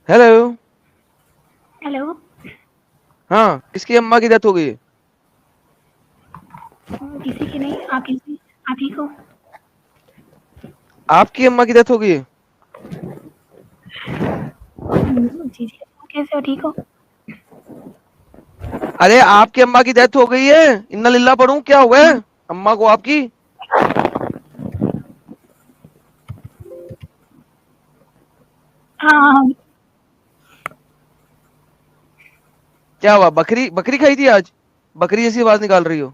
Hello. Hello. हाँ, किसकी अम्मा की डेथ हो गई है? किसी की नहीं, आप किसी, आप ठीक हो? आपकी अम्मा की डेथ हो गई है? जी जी, आप कैसे हो, ठीक हो? अरे आपकी अम्मा की डेथ हो गई है, इन्ना लिल्ला पढ़ूं, क्या हुआ है अम्मा को आपकी? हाँ हाँ हाँ। क्या हुआ, बकरी बकरी खाई थी आज? बकरी जैसी आवाज निकाल रही हो।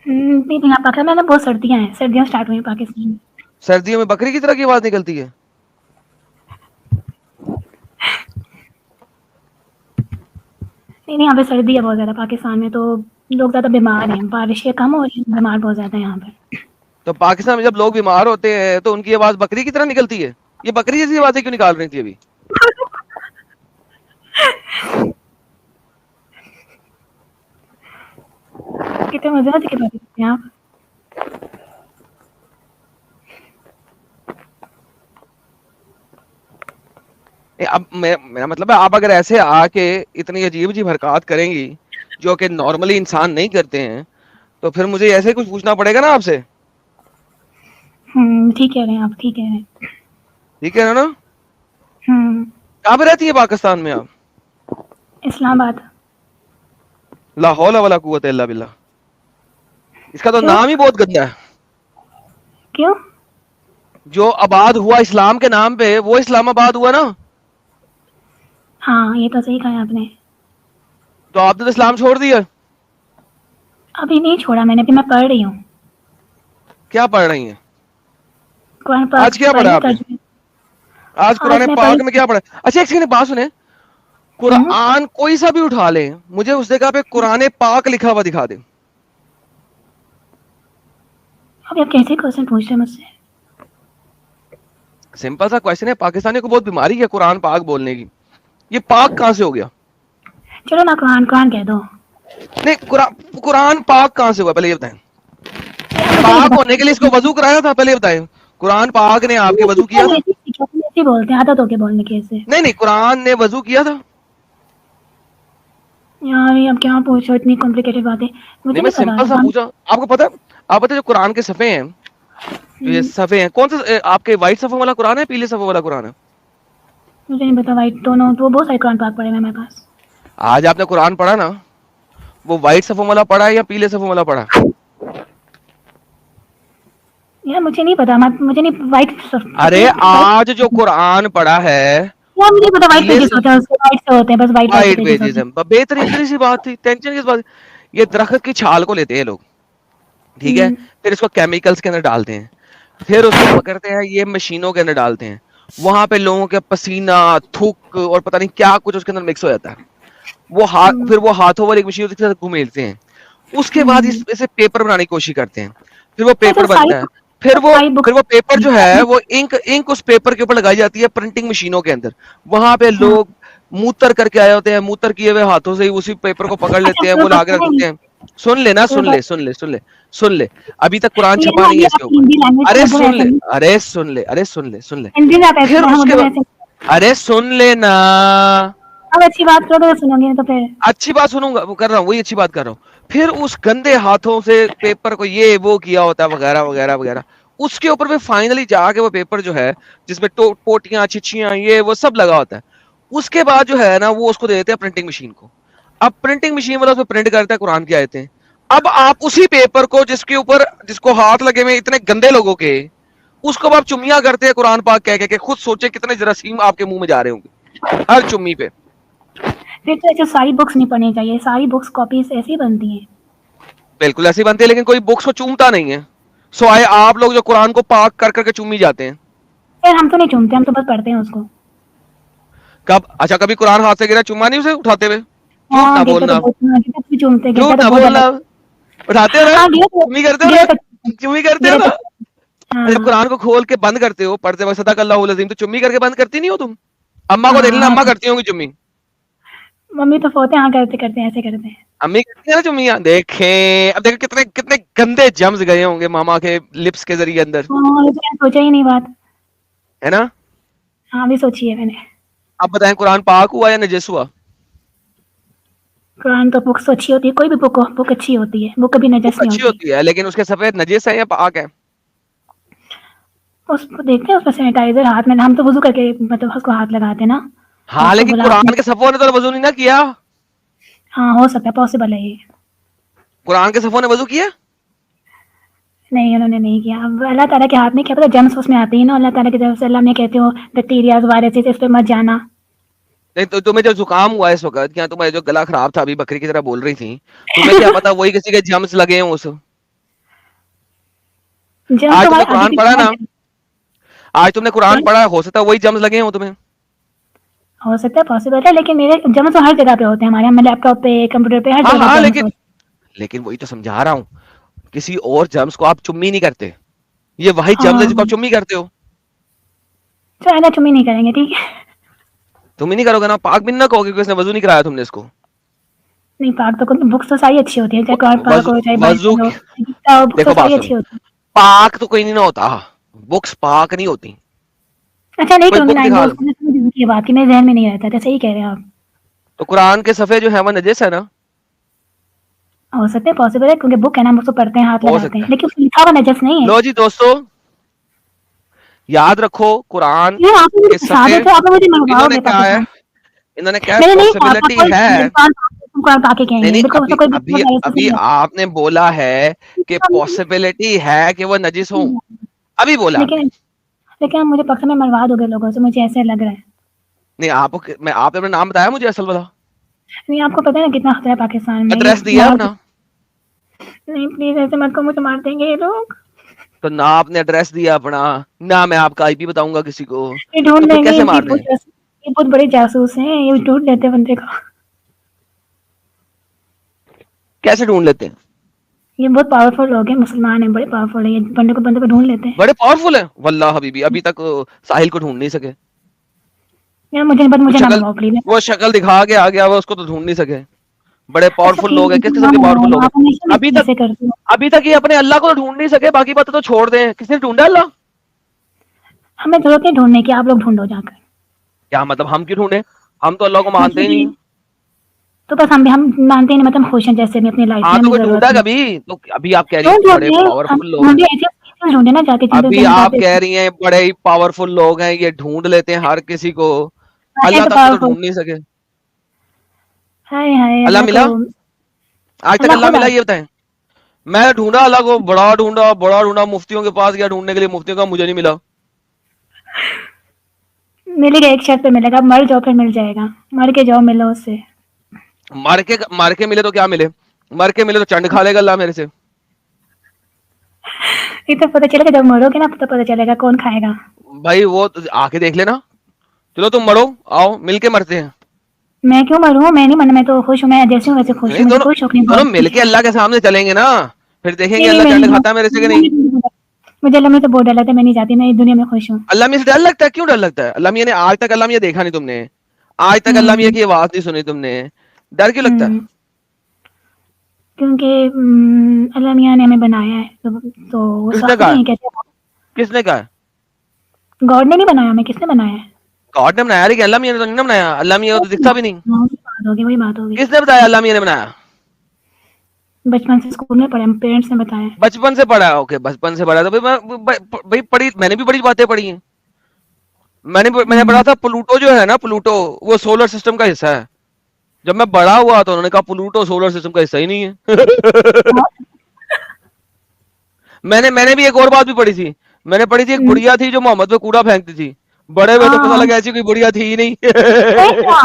नहीं नहीं, आप पकड़ा, मैंने बहुत सर्दियाँ हैं, सर्दियाँ स्टार्ट हुई हैं पाकिस्तान में। सर्दियों में बकरी की तरह की आवाज निकलती है? नहीं नहीं, यहाँ पे सर्दी है बहुत ज़्यादा पाकिस्तान में, तो लोग ज़्यादा बीमार हैं, बारिशें कम हो रही हैं, बीमार बहुत ज़्यादा है यहाँ पर। तो पाकिस्तान में जब लोग बीमार होते हैं तो उनकी आवाज बकरी की तरह निकलती है? ये बकरी जैसी आवाजें क्यों निकाल रही थी अभी? कितने मज़े की बात करते हैं आप। अब मेरा मतलब है, आप अगर ऐसे आके इतनी अजीब अजीब हरकत करेंगी जो कि नॉर्मली इंसान नहीं करते हैं, तो फिर मुझे ऐसे ही कुछ पूछना पड़ेगा ना आपसे। ठीक कह रहे हैं आप, ठीक कह रहे हैं। ठीक है ना? हम्म। कहाँ पे रहती है पाकिस्तान में आप? इस्लामाबाद। ला हौला वला कुव्वता इल्ला बिल्लाह। इसका तो क्यों? नाम ही बहुत गंदा है। क्यों? जो आबाद हुआ इस्लाम के नाम पे, वो इस्लामाबाद हुआ ना? हाँ, ये तो सही कहा आपने। तो आपने तो इस्लाम छोड़ दिया। अभी नहीं छोड़ा मैंने, अभी मैं पढ़ रही हूँ। क्या पढ़ रही हैं? कुरान आज पाक क्या पढ़ पढ़ा रही हूँ, आपने? तर्जुमे। आज आज कुरान मैं पाक पढ़ी। में क्या पढ़ा? अच्छा, एक सेकंड बात सुने। हुँ। कुरान कोई सा भी उठा ले, मुझे उस जगह पे कुरान पाक लिखा हुआ दिखा दे। अभी आप कैसे क्वेश्चन पूछ रहे हैं मुझसे? सिंपल सा क्वेश्चन है, पाकिस्तानी को बहुत बीमारी है कुरान पाक बोलने की। ये पाक कहाँ से हो गया? चलो ना, कुरान कुरान कह दो। नहीं, कुरान कुरान पाक कहाँ से हुआ, पहले ये बताएं। यार मुझे नहीं पाक पता। होने के लिए इसको वजू कराया था, पहले ये बताएं। कुरान पाक ने आपके वजू किया था? ऐसे ही बोलते हैं, आदत हो गया बोलने की ऐसे। नहीं नहीं, कुरान ने वजू किया था? यार ये अब क्या पूछो, इतनी कॉम्प्लिकेटेड बातें। मुझे नहीं, मैं नहीं पता सिंपल सा हम। पूछा। आपको पता है? आप पता है जो कुरान के सफ़े हैं, जो ये हुँ। सफ़े हैं, कौन सा आपके व्हाइट सफ़ों वाला कुरान है, पीले सफ़ों वाला कुरान है? मुझे नहीं पता भाई, दोनों तो बहुत सारे कुरान पाक पढ़े हैं मेरे पास। आज आपने कुरान पढ़ा ना, वो व्हाइट सफ़ों वाला पढ़ा है या पीले सफ़ों वाला पढ़ा? यार मुझे नहीं पता, मुझे नहीं व्हाइट अरे सफ़ेद व्हाइट। आज जो कुरान पढ़ा है, यार मुझे नहीं पता, व्हाइट पीले पेजेस होते हैं उसके, व्हाइट से होते हैं बस, व्हाइट व्हाइट से व्हाइट पेजेस पेजेस होते है, हैं। बेहतरीन, इतनी सी बात थी, टेंशन किस बात? ये दरख्त की छाल को लेते हैं लोग, ठीक है, हुँ। फिर इसको केमिकल्स के अंदर डालते हैं, फिर उसको पकड़ते हैं, ये मशीनों के अंदर डालते हैं, वहां पे लोगों के पसीना, थूक और पता नहीं क्या कुछ उसके अंदर मिक्स हो जाता है। वो हाथ, हुँ। फिर वो हाथों वाली एक मशीन होती है, उसके साथ घुमेलते हैं। उसके बाद हुँ। इसे पेपर बनाने की कोशिश करते हैं, फिर वो अच्छा पेपर सारी बनता है। फिर वो सारी बुक्स। फिर वो पेपर जो है, वो इंक इंक उस पेपर के ऊपर लगाई जाती है प्रिंटिंग मशीनों के अंदर। वहां पे हाँ। लोग मूतर करके आए होते हैं, मूतर किए हुए हाथों से ही उसी पेपर को पकड़ अच्छा लेते हैं, तुम्हें वो लाके रख पता है, देते हैं। सुन ले ना, तुम्हें सुन पता ले, सुन ले, सुन ले, सुन ले। अभी तक कुरान ये छपा ना, नहीं ये है इसके आपकी ऊपर। हिंदी लैंग्वेज अरे समझ रहे हैं सुन ऐसे ले, नहीं। अरे सुन ले, अरे सुन ले, सुन ले। हिंदी में आप ऐसे फिर बताएं, हम उसके उर्दू में बाद, ऐसे। अरे सुन लेना। अब अच्छी बात करो तो सुनोगे, नहीं तो फिर। अच्छी बात सुनूंगा, वो कर रहा हूँ, वही अच्छी बात कर रहा हूँ। फिर उस गंदे हाथों से पेपर को ये वो किया होता है, वगैरह वगैरह वगैरह। उसके ऊपर भी फाइनली जाके वो पेपर जो है, जिसमें पोटियां, छिछियां, ये वो सब लगा होता है, उसके बाद जो है ना, वो उसको दे देते हैं प्रिंटिंग मशीन को। अब प्रिंटिंग मशीन वाला उसमें प्रिंट करता है कुरान की आयतें। अब आप उसी पेपर को, जिसके ऊपर, जिसको हाथ लगे हुए इतने गंदे लोगों के, उसको अब आप चुम्मियां करते हैं कुरान पाक कह के, खुद सोचे कितने जरासीम आपके मुंह में जा रहे होंगे हर चुम्मी पे। फिर तो ऐसे सारी बुक्स नहीं पढ़नी चाहिए, सारी बुक्स कॉपीज ऐसी बनती हैं। बिल्कुल ऐसी बनती है, लेकिन कोई बुक्स को चूमता नहीं है। सो आए आप लोग जो कुरान को पाक कर करके चूमी जाते हैं। फिर हम तो नहीं चूमते, हम तो बस पढ़ते हैं उसको। कब? अच्छा, कभी कुरान हाथ से गिरा, चुम्मा नहीं उसे उठाते हुए? झूठ हाँ ना गिरता तो बोलना, बहुत, हाँ, गिरता तो भी चूमते, गिरता झूठ तो ना बहुत बोलना। ज्यादा। उठाते हो ना? हाँ चुम्मी करते हो ना? गिरा तो। चुम्मी करते हो गिरा ना? तो। जब हाँ। कुरान को खोल के बंद करते हो, पढ़ते वक्त सदक अल्लाहुल अज़ीम, तो चुम्मी करके बंद करती नहीं हो तुम? अम्मा को देख लेना, हाँ अम्मा करती होंगी चुम्मी। मम्मी तो फोते, हाँ करते करते हैं, ऐसे करते हैं। अम्मी करती है ना चुम्मियां, देखें अब, देखो कितने कितने गंदे जम्स गए होंगे मामा के लिप्स के जरिए अंदर, हाँ ये तो मैंने सोचा ही नहीं बात। है ना? हाँ, अभी सोची है मैंने। आप बताएं, कुरान पाक हुआ या नजिस हुआ? कुरान तो बुक तो अच्छी होती है, कोई भी बुक हो, बुक अच्छी होती है, बुक कभी नजस बुक नहीं अच्छी होती। होती है, लेकिन उसके सफेद नजिस है या पाक है? उसको देखते हैं, उसमें सैनिटाइजर हाथ में, हम तो वजू करके मतलब उसको हाथ लगाते हैं ना, तो हाँ, उसको लेकिन बोला आपने। कुरान के सफ़ों ने तो वजू नहीं ना किया। हाँ, हो सकता है, पॉसिबल है ये। कुरान के सफ़ों ने वजू किया? नहीं, उन्होंने नहीं किया। अब अल्लाह ताला के हाथ में क्या पता, जर्म्स उसमें आते हैं ना, अल्लाह ताला की तरफ से अल्लाह में कहते हो बैक्टीरियाज वायरसेस इस पे मत जाना। नहीं तो तुम्हें जो जुकाम हुआ इस वक्त, क्या तुम्हारा जो गला खराब था, अभी बकरी की तरह बोल रही थी, तुम्हें क्या पता वही किसी के जम्स लगे हों उस। जर्म आज तो तुमने हमारे आगे कुरान पढ़ा पीछे ना, आज तुमने कुरान जर्म पढ़ा, हो सकता है वही जम्स लगे हों तुम्हें। हो सकता है, पॉसिबल है, लेकिन मेरे जर्म तो हर जगह पे होते हैं हमारे, हम लैपटॉप पे, कंप्यूटर पे, हर हाँ जगह हाँ, जर्म्स लेकिन होते लेकिन वही तो समझा रहा हूँ, किसी और जम्स को आप चुम्मी नहीं करते, ये वही हैं। जम्स है हाँ, जिसको आप चुम्मी करते हो। तो ऐसा चुम्मी नहीं करेंगे, ठीक है? तुम ही नहीं करोगे ना, पाक भी ना कहोगे कि उसने वजू नहीं कराया तुमने इसको। नहीं, पाक तो बुक्स तो सारी अच्छी होती है, चाहे कुरान पाक वजू हो, चाहे वजू बाइबल हो, गीता हो, बुक्स तो देखो बात सारी सुनो, अच्छी होती है। पाक तो कोई नहीं ना होता, बुक्स पाक नहीं होती। अच्छा, नहीं कोई करूंगी बुक ना, दिखा आइंदा दो, उसको समझ की बात की मेरे ज़हन में नहीं रहता था, सही कह रहे हैं आप। तो कुरान के सफ़े जो है वो नजिस है ना। हो सकता है, पॉसिबल है, क्योंकि बुक है ना, हम उसको पढ़ते हैं, हाथ हो लगाते हैं, सकता है। लेकिन उसमें लिखा हुआ नजस नहीं है। लो जी दोस्तों, याद रखो, कुरान यार आप मुझे के फँसा सफ़े, देते हो, आप मुझे इन्होंने मँगवाओगे क्या है, पाकिस्तान। इन्होंने क्या मैंने नहीं कहा था पॉसिबिलिटी कोई है। कुरान पाक ही नहीं कहेंगे, नहीं, बिल्कुल उसका अभी कोई अभी बेसिस अभी नहीं है। आपने बोला है कि पॉसिबिलिटी है कि वो नजिस हो, अभी बोला आपने। लेकिन लेकिन आप मुझे पक्का में मरवा दोगे लोगों से, मुझे ऐसे लग रहा है। नहीं, आपको मैं, आपने अपना नाम बताया मुझे असल वाला, नहीं, आपको पता है ना कितना खतरा है पाकिस्तान में, ये एड्रेस दिया है मार अपना, नहीं प्लीज़ ऐसे मत करो, मुझे मार देंगे ये लोग। तो ना आपने एड्रेस दिया अपना, ना मैं आपका आईपी बताऊंगा किसी को, ये ढूँढ तो फिर लेंगे, कैसे इनकी मार बहुत दें? ये बहुत बड़े जासूस हैं, ये ढूँढ लेते हैं बंदे को। कैसे ढूंढ लेते हैं? ये बहुत पावरफुल लोग हैं, मुसलमान हैं, बड़े पावरफुल हैं, ये बंदे को ढूँढ लेते हैं। बड़े पावरफुल हैं वल्लाह हबीबी, अभी तक साहिल को ढूंढ नहीं सके। यार मुझे बस वो मुझे ना शक्ल मरवाओ प्लीज़। वो शक्ल दिखा के आ गया, वो उसको तो ढूंढ नहीं सके। बड़े अच्छा पावरफुल लोग हैं, किस प्लीज़ किस्म ना के पावरफुल मरवाओ, लोग हैं? आप हमेशा अभी मुझसे तक ऐसे करते हो। अभी तक ये अपने अल्लाह को तो ढूंढ नहीं सके, बाकी बातें तो छोड़ दें, किसने ढूंढा अल्लाह? हमें ज़रूरत नहीं ढूँढने की, आप लोग ढूँढो जाकर। क्या मतलब हम क्यों ढूंढे? हम तो अल्लाह को बस मानते ही नहीं यही है। तो बस हम मानते हैं, मतलब हम खुश हैं जैसे भी अपनी लाइफ हाँ में, तो हमें कोई ज़रूरत ढूंढा नहीं। कभी तो? अभी आप कह रही क्यों हैं बड़े ढूँढे? हम पावरफुल लोग हैं, ढूँढे ऐसे चीज़ें ढूँढे ना जाके जिनसे अभी जंग आप खाते कह रही हैं बड़े ही पावरफुल लोग हैं, ये ढूंढ लेते हैं हर किसी को, हैं अल्लाह तो तक को तो पावरफुल। ढूंढ नहीं सके। हाय हाय अल्लाह अल्लाह को, मिला? आज तक अल्लाह अल्लाह खुद मिला, आ ये बताएं। मैं ढूंढा अल्लाह को, बड़ा ढूंढा, मुफ्तियों के पास गया ढूंढने के लिए, मुफ्तियों का मुझे नहीं मिला। मिलेगा, एक शर्त पे मिलेगा, मर जाओ फिर मिल जाएगा, मर के जाओ मिलो उससे। मर के मिले तो क्या मिले, मर के मिले तो चंड खा लेगा अल्लाह मेरे से। ये तो पता चलेगा जब मरोगे ना, तो पता चलेगा कौन खाएगा। भाई वो तो आके देख लेना, चलो तुम मरो, आओ मिलके मरते हैं। मैं क्यों मरूँ? मैं नहीं मरना, मैं तो खुश हूँ, मैं जैसी हूँ वैसे खुश नहीं, हूँ, मुझे दोनों कोई शौक नहीं दोनों बहुत मिलके अल्लाह के सामने चलेंगे ना, फिर देखेंगे नहीं नहीं, अल्लाह मैं चंड नहीं खाता है मेरे से कि नहीं। जाऊँ, मुझे अल्लाह में तो बहुत डर लगता है, मैं नहीं जाती, मैं इस दुनिया में खुश हूँ। अल्लाह मियाँ से डर लगता है? क्यों डर लगता है? अल्लाह मियाँ ने आज तक, अल्लाह मियाँ देखा नहीं तुमने, आज तक अल्लाह मियाँ हम्म की आवाज नहीं सुनी तुमने, डर क्यों लगता है? हम्म क्योंकि अल्लाह मियाँ ने हमें बनाया है, तो वो किसने सख्त कहा नहीं है? है, कहते किसने कहा है? गॉड ने नहीं बनाया हमें, किसने बनाया है? गॉड ने बनाया, लेकिन अल्लाह मियाँ ने तो नहीं ना बनाया, अल्लाह मियाँ को तो दिखता भी नहीं। हाँ, वही बात होगी, वही बात होगी। किसने बताया अल्लाह मियाँ ने बनाया? बचपन से स्कूल में पढ़े, पेरेंट्स ने बताया। बचपन से पढ़ा है, ओके बचपन से पढ़ा, तो भाई पढ़ी, मैंने भी बड़ी बातें पढ़ी हैं। मैंने पढ़ा हम्म था प्लूटो जो है ना, प्लूटो वो सोलर सिस्टम का हिस्सा है। जब मैं बड़ा हुआ तो उन्होंने कहा प्लूटो सोलर सिस्टम का हिस्सा ही नहीं है। हाँ, मैंने भी एक और बात भी पढ़ी थी, मैंने पढ़ी थी एक हम्म, बुढ़िया थी जो मोहम्मद पे कूड़ा फेंकती थी, बड़े हुए तो पता हाँ, लगा ऐसी कोई बुढ़िया थी ही सही नहीं। ना,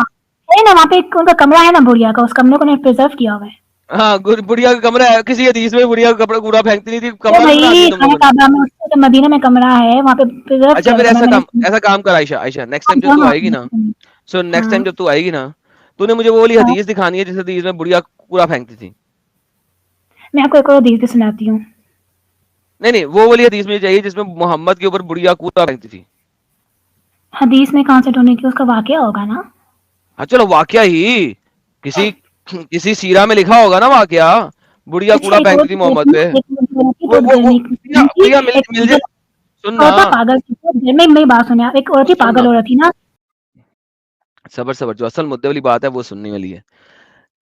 सही ना, वहाँ पे एक उनका कमरा है ना बुढ़िया का, उस कमरे को उन्होंने प्रिजर्व किया हुआ है। हाँ, बुढ़िया का कमरा है, किसी हदीस में बुढ़िया का कपड़ा कूड़ा फेंकती नहीं थी, अरे कमाल बना दी भाई, तुम खाना लोगों ने। काबा में उसको तो मदीना में कमरा है, वहाँ पे प्रिजर्व अच्छा किया हुआ फिर है कमरा, मैंने सुना। ऐसा काम कर आयशा, आयशा नेक्स्ट हाँ, टाइम जब हाँ, तू हाँ, आएगी ना, सो नेक्स्ट टाइम हाँ, जब तू आएगी ना, तूने मुझे वो वाली हाँ, हदीस दिखानी है जिस हदीस में बुढ़िया कूड़ा फेंकती थी। मैं आपको एक और हदीस भी सुनाती हूँ। नहीं नहीं, वो वाली हदीस मुझे चाहिए जिसमें मोहम्मद के ऊपर बुढ़िया कूड़ा फेंकती थी। हदीस में कहाँ से ढूंढने की, उसका वाकया होगा ना। हाँ चलो, वाकया ही किसी किसी सीरा में लिखा होगा ना वाकया, बुढ़िया अच्छा, कूड़ा एक और फेंकती थी चीज़ मोहम्मद देखी ना, पे। एक मुझे बोला कि वो तो वो वो गर्मी बुढ़िया गर्मी थी, बुढ़िया एक मिल मुझे जाए, सुन और ना, था पागल थी, वो घर में मेरी बात सुने आप, एक औरत ही सुन पागल ना, औरत थी ना। सबर सबर, जो असल मुद्दे वाली बात है वो सुनने वाली है।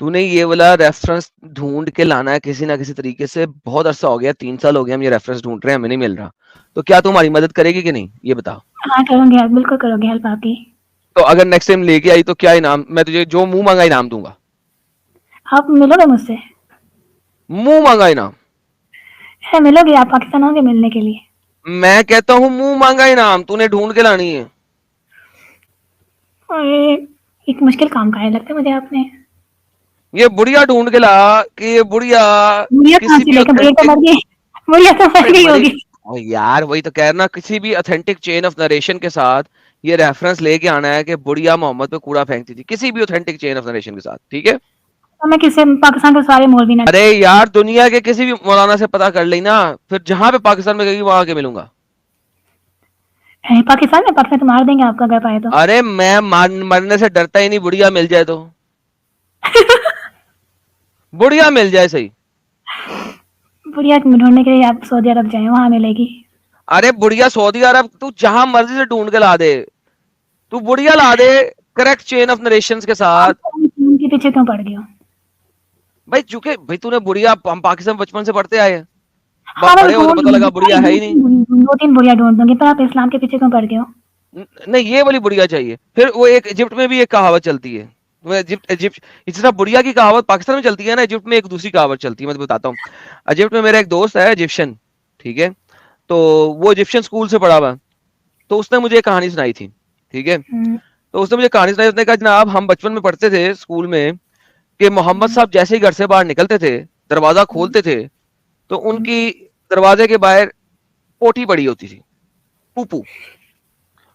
तूने ये वाला रेफरेंस ढूंढ के लाना है किसी ना किसी तरीके से, बहुत अरसा हो गया, 3 साल हो गए हम ये रेफरेंस ढूंढ रहे हैं, हमें नहीं मिल रहा। तो क्या तुम हमारी मदद करेगी कि नहीं, ये बता। हाँ, करूँगी हेल्प, बिल्कुल करूँगी हेल्प आपकी। तो अगर नेक्स्ट टाइम लेके आई तो क्या इनाम, मैं तुझे जो मुंह मांगा इनाम दूंगा। आप मिलोगे मुझसे? मुंह मांगा इनाम। है, मिलोगे आप? पाकिस्तान आओगे मिलने के लिए? मैं कहता हूँ मुंह मांगा इनाम तूने ढूंढ के लानी है। अरे! एक मुश्किल काम कहा है लगता है मुझे आपने। ये बुढ़िया ढूंढ के ला, कि ये बुढ़िया बुढ़िया कहाँ किसी से भी लेके, बुढ़िया तो ऑथेंटिक, मर गई। बुढ़िया तो मर अरे गई मरे, होगी। ओ यार वही तो कह रहा ना, किसी भी ऑथेंटिक चेन ऑफ नरेशन के साथ ये रेफरेंस लेके आना है कि बुढ़िया मोहम्मद पे कूड़ा फेंकती थी, किसी भी ऑथेंटिक चेन ऑफ नरेशन के साथ, ठीक है। तो मैं किससे, पाकिस्तान के सारे मौलवी ना। अरे यार दुनिया के किसी भी मौलाना से पता कर ली ना, फिर जहां पे पाकिस्तान में गई वहां आके मिलूंगा। है पाकिस्तान तो मार देंगे आपको अगर पाए तो। अरे मैं मरने से डरता ही नहीं, बुढ़िया मिल जाए तो, बुढ़िया मिल जाए सही। बुढ़िया ढूंढने के लिए आप सऊदी अरब जाए, वहां मिलेगी। अरे बुढ़िया सऊदी अरब तू जहां मर्जी से ढूंढ के ला दे, तू बुढ़िया ला दे करेक्ट चेन ऑफ नरेशंस के साथ। आप उनके पीछे क्यों पड़ गए हो? भाई चूंकि भाई तूने बुढ़िया, हम पाकिस्तान बचपन से पढ़ते आए हैं, हाँ, मैं बड़े हो तो ढूंढ पता लूंगी, लगा बुढ़िया है ही नहीं। दो तीन बुढ़िया ढूंढ दूंगी, पर आप इस्लाम के पीछे क्यों पड़ गए हो? नहीं ये वाली बुढ़िया चाहिए। फिर वो एक इजिप्ट में भी एक कहावत चलती है, वो इजिप्ट इजिप्ट इस तरह बुढ़िया की कहावत पाकिस्तान में चलती है ना, इजिप्ट में एक दूसरी कहावत चलती है, मैं तो बताता हूँ। इजिप्ट में मेरा एक दोस्त है इजिप्शियन, ठीक है। तो वो इजिप्शियन स्कूल से पढ़ा हुआ, तो उसने मुझे एक कहानी सुनाई थी, ठीक है। हम्म, तो उसने मुझे कहानी सुनाई, उसने कहा जनाब हम बचपन में पढ़ते थे स्कूल में कि मोहम्मद हम्म, साहब जैसे ही घर से बाहर निकलते थे, दरवाजा हम्म, खोलते थे, तो हम्म, उनकी दरवाजे के बाहर पोटी पड़ी होती थी, पूपू।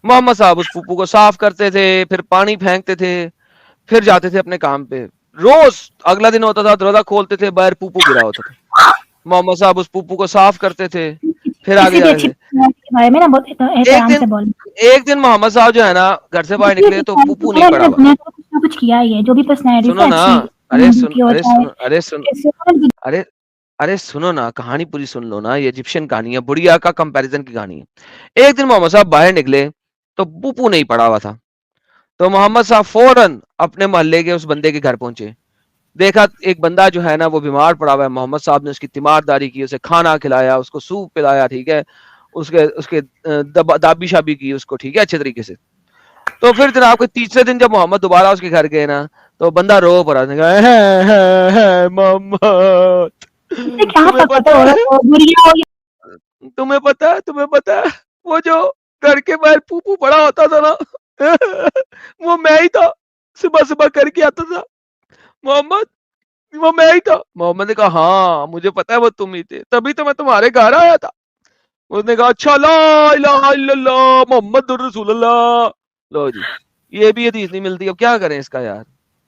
मोहम्मद साहब उस पूपू को साफ करते थे, फिर पानी फेंकते थे, फिर जाते थे अपने काम पे। रोज अगला दिन होता था, दरवाजा खोलते थे, बाहर पूपू गिरा होता था। मोहम्मद साहब उस पूपू को साफ करते थे, फिर आगे किसी भी जाते अच्छी थे। पर्सनालिटी के बारे में ना बहुत एक एहतराम दिन से बोलना। एक दिन मोहम्मद साहब जो है ना घर से बाहर जितनी निकले तो पर्सनालिटी पूपू नहीं है पड़ा ना, हुआ। दुनिया को कुछ ना कुछ किया ही है, जो भी पर्सनालिटी सुनो से ना, अच्छी अरे हिंदू सुन की हो अरे चाहे सुन अरे सुन क्रिश्चियन। अरे अरे सुनो ना, कहानी पूरी सुन लो ना, ये इजिप्शियन कहानी है, बुढ़िया का कंपैरिजन की कहानी है। एक दिन मोहम्मद साहब बाहर निकले तो पूपू नहीं पड़ा हुआ था। तो मोहम्मद साहब फौरन अपने मोहल्ले के उस बंदे के घर पहुंचे, देखा एक बंदा जो है ना वो बीमार पड़ा हुआ है। मोहम्मद साहब ने उसकी तीमारदारी की, उसे खाना खिलाया, उसको सूप पिलाया, ठीक है। उसके उसके दाबी शाबी की उसको, ठीक है, अच्छे तरीके से। तो फिर जनाब के तीसरे दिन जब मोहम्मद दोबारा उसके घर गए ना, तो बंदा रो पड़ा, उसने कहा, है मोहम्मद, इससे क्या तुम्हें फर्क पड़ता पता है, है, औरत हो बुढ़िया हो या। तुम्हें पता है वो जो घर के बाहर पूपू पड़ा होता था ना, वो मैं ही था, सुबह सुबह करके आता था मोहम्मद, वो मैं ही था। मोहम्मद ने कहा हाँ मुझे पता है वो तुम ही थे, तभी तो मैं तुम्हारे घर आया था। उसने कहा अच्छा, ला इलाहा इल्लल्लाह मोहम्मद रसूलुल्लाह। लो जी, ये भी हदीस नहीं मिलती, अब क्या करें इसका यार।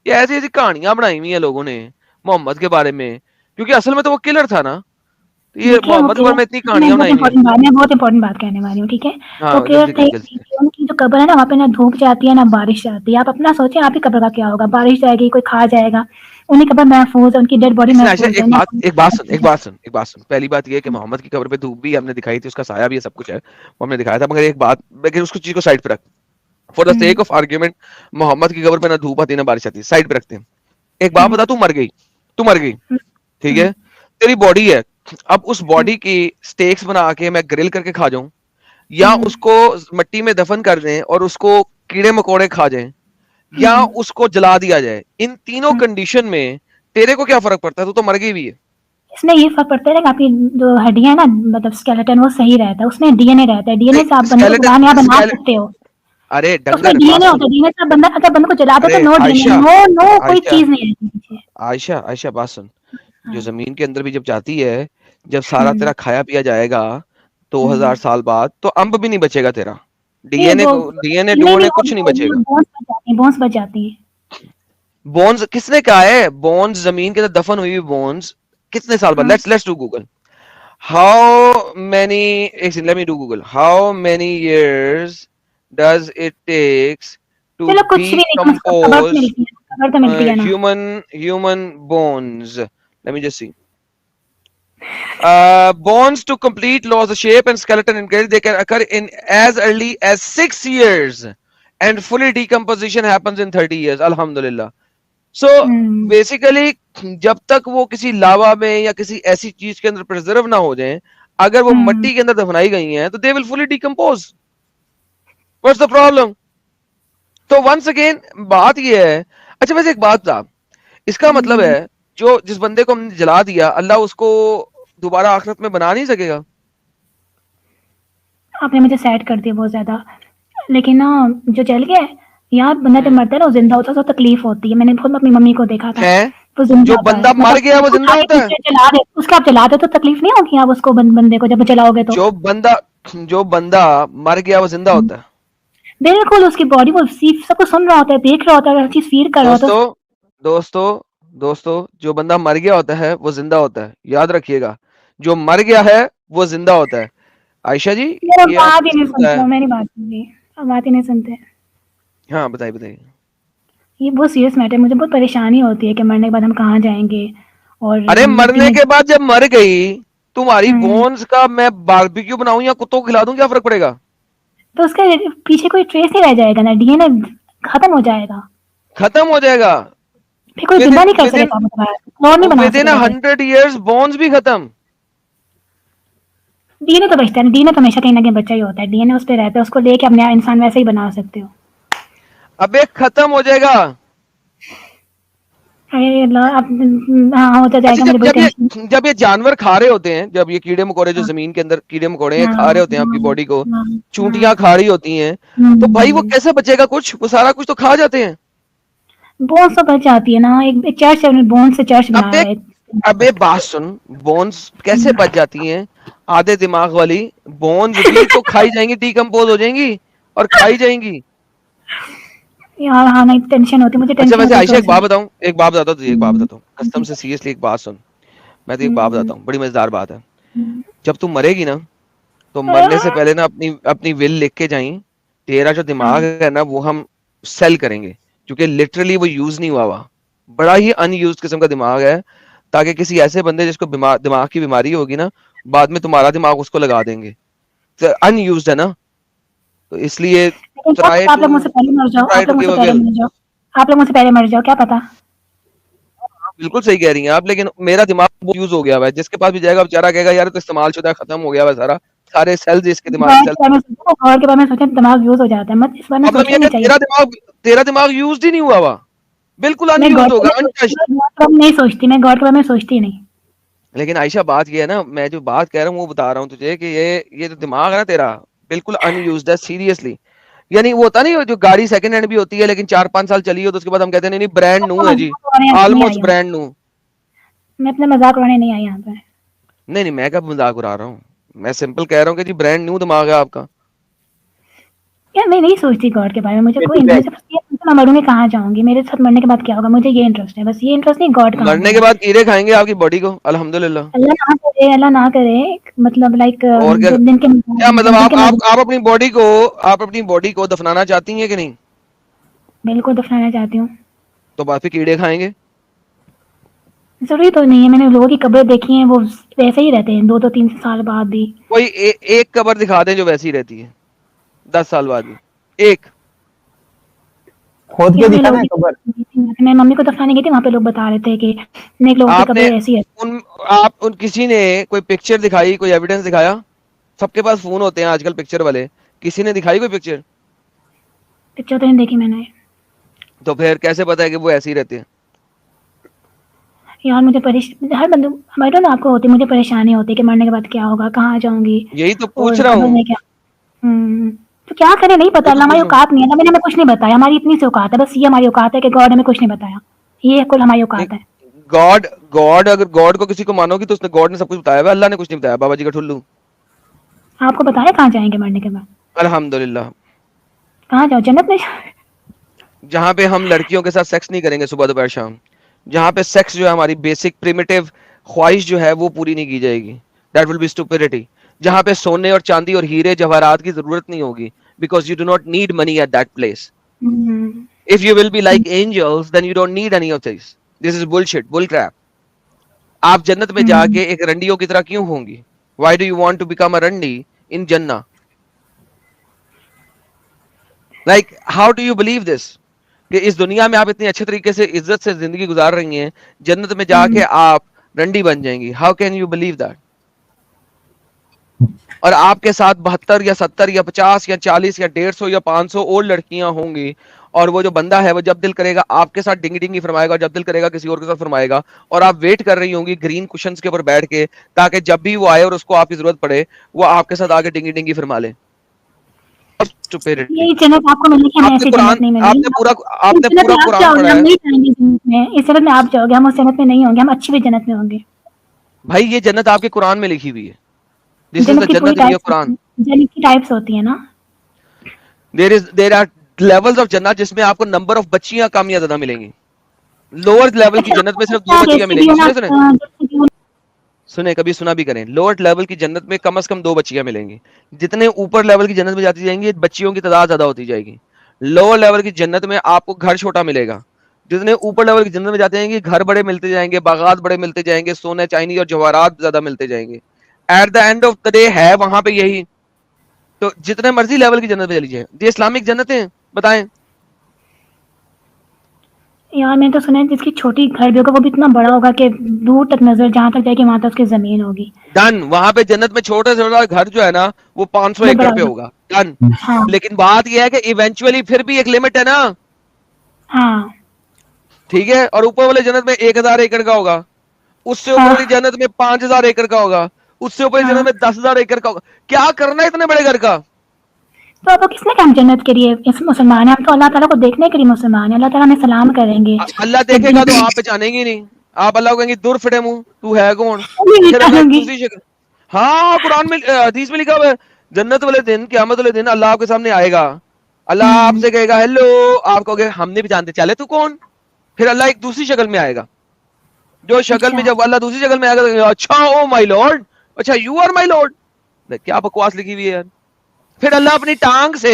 ये ऐसी ऐसी कहानियां बनाई हुई है लोगों ने मोहम्मद के बारे में, क्योंकि असल में तो वो किलर था ना, तो ये देखिए वो मोहम्मद के बारे किलर, में इतनी मैं कहानियां बहुत बनाई हुई है। इंपॉर्टेंट बात, मैं बहुत इंपॉर्टेंट बात कहने वाली हूँ, ठीक है। वो हाँ किलर जल्दी थे कर जल्दी कर। कि उनकी जो कब्र है ना, वहाँ पे ना धूप जाती है ना बारिश जाती है। आप अपना सोचें, आपकी कब्र का क्या होगा? बारिश जाएगी, कोई खा जाएगा। उनकी कब्र महफूज है, उनकी डेड बॉडी इसने ऐसे महफूज है एक ना। बात एक बात सुन एक बात सुन एक बात सुन, पहली बात ये है कि मोहम्मद की कब्र पे धूप भी हमने दिखाई थी, उसका साया भी है, सब कुछ है, वो हमने दिखाया था, मगर एक बात, लेकिन उसको चीज को साइड पे रख, for the sake of argument. Muhammad की कब्र पे ना धूप आती ना बारिश आती, साइड पे रखते हैं। एक बात बता, तू मर गई, ठीक है, तेरी बॉडी है, अब उस बॉडी की स्टेक्स बना के मैं ग्रिल करके खा जाऊं, या उसको मिट्टी में दफन कर दें और उसको कीड़े मकोड़े खा जाएं, या उसको जला दिया जाए, इन तीनों कंडीशन में तेरे को क्या फर्क पड़ता है, तू तो मर गई भी है। इसमें ये फर्क पड़ता है कि आपकी जो हड्डियां है ना, मतलब स्केलेटन वो सही रहता है, उसमें डीएनए रहता है, डीएनए से आप बंदे को स्केलेटन दोबारा नया बना स्केले सकते हो। अरे तो उसमें डंगर बात डीएनए होता सुन, है, डीएनए से आप बंदा, अगर बंदे को जला दो अरे तो no DNA, Ayesha, no no कोई आयशा, चीज नहीं रहती पीछे। आयशा, आयशा बात सुन, जो हाँ। जमीन के अंदर भी जब जाती है, जब सारा हम्म, तेरा खाया पिया जाएगा, दो हम्म। हजार साल बाद तो अंब भी नहीं बचेगा तेरा, नहीं डीएनए वो डीएनए नहीं डूएनए नहीं, कुछ नहीं बचेगा। बोन्स बच जाती है, बोन्स बच जाती है। बोन्स किसने कहा है, बोन्स जमीन के अंदर दफन हुई हुई बोन्स कितने साल बाद, हाँ, let's do Google, how many, एक let me do Google, how many years does it takes to चलो कुछ भी नहीं, कम से कम खबर तो decompose मिलती है, खबर तो मिलती है ना। human bones, let me just see, Bones to complete loss of shape and skeleton engage. They can occur in as early as 6 years, and fully decomposition happens in 30 years. Alhamdulillah. So basically, जब तक वो किसी लावा में या किसी ऐसी चीज के अंदर प्रिजर्व ना हो जाए, अगर वो मिट्टी के अंदर दफनाई गई हैं, तो they will fully decompose. What's the problem? तो वंस अगेन बात ये है. अच्छा वैसे एक बात था, इसका मतलब है जो जिस बंदे को हमने जला दिया, अल्लाह उसको दोबारा आखिरत में बना नहीं सकेगा. आपने मुझे सैड कर दिया बहुत ज्यादा. लेकिन ना जो जल गया है यार, बंदा जब मरता है ना वो जिंदा होता है तो तकलीफ होती है. मैंने खुद अपनी मम्मी को देखा था. है वो जिंदा जो होता बंदा है. मर गया वो जिंदा होता है. जला दे उसके, आप जला दे तो तकलीफ नहीं होगी आप उसको बंदे को जब जलाओगे तो. जो बंदा मर गया वो जिंदा होता है. बिल्कुल, उसकी बॉडी वो सब कुछ सुन रहा होता है, देख रहा होता है, हर चीज फील कर रहा होता है. दोस्तों जो बंदा मर गया होता है वो जिंदा होता है. याद रखिएगा, जो मर गया है वो जिंदा होता है. आयशा जी बात ही नहीं सुनते, मैंने बात सुनी, बात ही नहीं सुनते. हाँ बताइए. ये बहुत सीरियस मैटर. मुझे बहुत परेशानी होती है कि मरने के बाद हम कहाँ जाएंगे. और अरे मरने के बाद जब मर गई, तुम्हारी बोन्स का मैं बारबेक्यू बनाऊं या कुत्तों को खिला दूं, क्या फर्क पड़ेगा? तो उसके पीछे कोई ट्रेस नहीं रह जाएगा ना, डीएनए खत्म हो जाएगा. फिर कोई जिंदा नहीं कर सकेगा, और नहीं बना सकेगा. 100 years बोन्स भी खत्म. डीएनए तो बचता है, डीएनए तो हमेशा कहीं ना कहीं बच्चा ही होता है. डीएनए उस पर रहता है, उसको लेके अपने इंसान वैसे ही बना सकते हो. अबे खत्म हो जाएगा. होता जाएगा. अच्छा, जब ये जानवर खा रहे होते हैं, जब ये कीड़े मकोड़े जो जमीन के अंदर कीड़े मकोड़े खा रहे होते हैं आपकी बॉडी को, चूंटियां खा रही होती हैं, तो भाई वो कैसे बचेगा? कुछ वो सारा कुछ तो खा जाते हैं. बोन्स तो बच जाती है ना. एक चर्च बोन्स से चर्च बना रहा है. अबे बात सुन, बोन्स कैसे बच जाती हैं? आधे दिमाग वाली बोन्स भी तो खाई जाएंगी, डिकम्पोज हो जाएंगी और खाई जाएंगी. यार हाँ नहीं, टेंशन होती मुझे. अच्छा वैसे आयशा एक बात बताऊं, कसम से सीरियसली एक बात सुन. मैं तो एक बात बताता हूँ, बड़ी मजेदार बात है. जब तू मरेगी ना, तो मरने से पहले ना अपनी विल लिख के जाई. तेरा जो दिमाग है ना वो हम सेल करेंगे, क्योंकि लिटरली वो यूज नहीं हुआ. बड़ा ही अनयूज्ड किस्म का दिमाग है, ताकि किसी ऐसे बंदे जिसको दिमाग की बीमारी होगी ना, बाद में तुम्हारा दिमाग उसको लगा देंगे. तो अनयूज्ड है ना, तो इसलिए आप लोग मुझसे पहले मर जाओ. आप लोग मुझसे पहले मर जाओ, क्या पता. बिल्कुल सही कह रही हैं आप, लेकिन मेरा दिमाग बहुत यूज हो गया है. जिसके पास भी जाएगा बेचारा कहेगा यार तो इस्तेमाल शुदा खत्म हो गया है सारे सेल्स इसके दिमाग के बारे में सोचें, दिमाग यूज हो जाता है. मत इस बारे में सोचना नहीं चाहिए. तेरा दिमाग यूज ही नहीं हुआ. बिल्कुल अनयूज होगा. नहीं सोचती मैं, गॉड के बारे में सोचती नहीं. लेकिन आयशा बात ये है ना, मैं जो बात कह रहा हूँ वो बता रहा हूँ तुझे कि ये जो दिमाग है ना तेरा, बिल्कुल अनयूज्ड है. सीरियसली, यानी वो होता नहीं, जो गाड़ी सेकंड हैंड भी होती है लेकिन 4-5 साल चली हो तो उसके बाद हम कहते हैं नहीं ब्रांड न्यू है जी, ऑलमोस्ट ब्रांड न्यू. मैं अपना मजाक उड़ाने नहीं आई यहाँ पे. नहीं मैं कब मजाक उड़ा रहा हूँ, मैं सिंपल कह रहा हूँ कि जी ब्रांड न्यू दिमाग है आपका. यार मैं नहीं सोचती गॉड के बारे में. मुझे कोई इंटरेस्ट नहीं. मैं मरूंगी कहाँ जाऊंगी, मेरे साथ मरने के बाद क्या होगा, मुझे ये इंटरेस्ट है बस. ये इंटरेस्ट नहीं गॉड का. मरने के बाद कीड़े खाएंगे आपकी बॉडी को. अल्हम्दुलिल्लाह. अल्लाह ना करे. मतलब लाइक क्या मतलब आप अपनी बॉडी को दफनाना चाहती हैं कि नहीं? बिल्कुल दफनाना चाहती हूँ. तो बाद फिर कीड़े खाएंगे? जरूरी तो नहीं है. मैंने लोगों की कब्रें देखी हैं, वो वैसे ही रहते हैं 2-3 साल बाद भी. कोई एक कब्र दिखा दे जो वैसी रहती है 10 साल बाद भी. एक खोद के दिखा ना कब्र. मैं मम्मी को दफनाने गई थी, वहाँ पे लोग बता रहे थे कि नेक लोगों की कब्रें ऐसी है. किसी ने कोई पिक्चर दिखाई, कोई एविडेंस दिखाया? सबके पास फोन होते हैं आजकल पिक्चर वाले. किसी ने दिखाई कोई पिक्चर? पिक्चर तो नहीं देखी मैंने. तो फिर कैसे पता है कि वो ऐसे ही रहते हैं? यार मुझे हर बंदे आई डोंट नो आपको होती, मुझे परेशानी होती है कि मरने के बाद क्या होगा, कहाँ जाऊंगी. यही तो पूछ रहा हूँ. तो क्या करे, नहीं पता. अल्लाह हमारी औकात नहीं है ना. मैंने हमें कुछ नहीं बताया. हमारी इतनी सी औकात है, बस ये हमारी औकात है कि गॉड हमें कुछ नहीं बताया. ये कुल हमारी औकात है. गॉड अगर गॉड को किसी को मानोगी तो उसने गॉड ने सब कुछ बताया है. अल्लाह ने कुछ नहीं बताया. बाबा जी का ठुल्लू. आपको बताया कहाँ जाएंगे मरने के बाद? अल्हम्दुलिल्लाह. कहाँ जाओ? जन्नत में. जहाँ पे हम लड़कियों के साथ सेक्स नहीं करेंगे सुबह दोपहर शाम. जहाँ पे सेक्स जो है हमारी बेसिक प्रिमिटिव ख्वाहिश जो है वो पूरी नहीं की जाएगी. That will be stupidity. जहाँ पे सोने और चांदी और हीरे जवाहरात की जरूरत नहीं होगी, because you do not need money at that place. If you will be like angels, then you don't need any of this. This is bullshit, bull crap. आप जन्नत में जाके एक रंडियों की तरह क्यों होंगी? Why do you want to become a randi in Jannah? Like, how do you believe this? कि इस दुनिया में आप इतनी अच्छे तरीके से इज्जत से जिंदगी गुजार रही हैं, जन्नत में जाके आप रंडी बन जाएंगी. How can you believe that? और आपके साथ 72 या 70 या 50 या 40 या 150 या 500 और लड़कियां होंगी, और वो जो बंदा है वो जब दिल करेगा आपके साथ डिंगी डिंगी फरमाएगा, जब दिल करेगा किसी और के साथ फरमाएगा, और आप वेट कर रही होंगी ग्रीन कुशन्स के ऊपर बैठ के, ताकि जब भी वो आए और उसको आपकी जरूरत पड़े वो आपके साथ आके डिंगी डिंगी फरमा ले. यही जन्नत आपको मिलेगी, हमें ऐसी जन्नत नहीं मिलेगी. आपने पूरा कुरान पढ़ा है. नहीं जाएंगे जन्नत में, इस जन्नत में आप जाओगे, हम उस जन्नत में नहीं होंगे, हम अच्छी भी जन्नत में होंगे. भाई ये जन्नत आपके कुरान में लिखी हुई है. दिस इज द जन्नत इन योर कुरान. जन्नत की टाइप्स होती है ना. देयर आर लेवल्स ऑफ जन्नत जिसमें आपको नंबर ऑफ बच्चियां कम या ज्यादा मिलेंगी. लोअर लेवल की जन्नत में सिर्फ 2 बच्चियां मिलेंगी. सुने कभी सुना भी करें. लोअर लेवल की जन्नत में कम से कम 2 बच्चियां मिलेंगी. जितने ऊपर लेवल की जन्नत में जाती जाएंगी बच्चियों की तादाद ज्यादा होती जाएगी. लोअर लेवल की जन्नत में आपको घर छोटा मिलेगा. जितने ऊपर लेवल की जन्नत में जाते जाएंगे घर बड़े मिलते जाएंगे, बागात बड़े मिलते जाएंगे, सोने चांदी और जवाहरात ज्यादा मिलते जाएंगे. At the end of the day है वहां पे यही. तो जितने मर्जी लेवल की जन्नत में चली जाए. ये इस्लामिक जन्नत है, बताएं. यार मैंने तो सुना है जिसकी छोटी घर भी होगा वो भी इतना बड़ा होगा कि दूर तक नजर जहां तक जाएगी वहां तक उसकी जमीन होगी. डन. वहां पे जन्नत में छोटा से छोटा घर जो है ना वो 500 एकड़ पे होगा. डन. हाँ. लेकिन बात यह है कि इवेंचुअली फिर भी एक लिमिट है ना. हाँ. ठीक है. और ऊपर वाले जन्नत में 1000 एकड़ का होगा. उससे ऊपर वाली जन्नत में 5000 एकड़ का होगा. उससे ऊपर जन्नत में 10,000 एकड़ का होगा. क्या करना है इतने बड़े घर का? तो आपको किसने कहा जन्नत के लिए इस मुसलमान है? हम तो अल्लाह ताला को देखने के लिए मुसलमान है. अल्लाह ताला हमें सलाम करेंगे. अल्लाह देखेगा तो आप पहचानेंगे नहीं. आप अल्लाह को कहेंगे दूर फिटे मुंह, तू है कौन? फिर अल्लाह दूसरी शक्ल. हाँ कुरान में हदीस में लिखा हुआ है जन्नत वाले दिन, क़यामत वाले दिन अल्लाह आपके सामने आएगा. अल्लाह आपसे कहेगा हेलो, आप कहोगे हम नहीं जानते, चले तू कौन? फिर अल्लाह एक दूसरी शक्ल में आएगा. जो शक्ल में जब अल्लाह दूसरी शक्ल में आएगा तो अच्छा ओ माय लॉर्ड, अच्छा यू आर माय लॉर्ड. क्या बकवास लिखी हुई है यार. फिर अल्लाह अपनी टांग से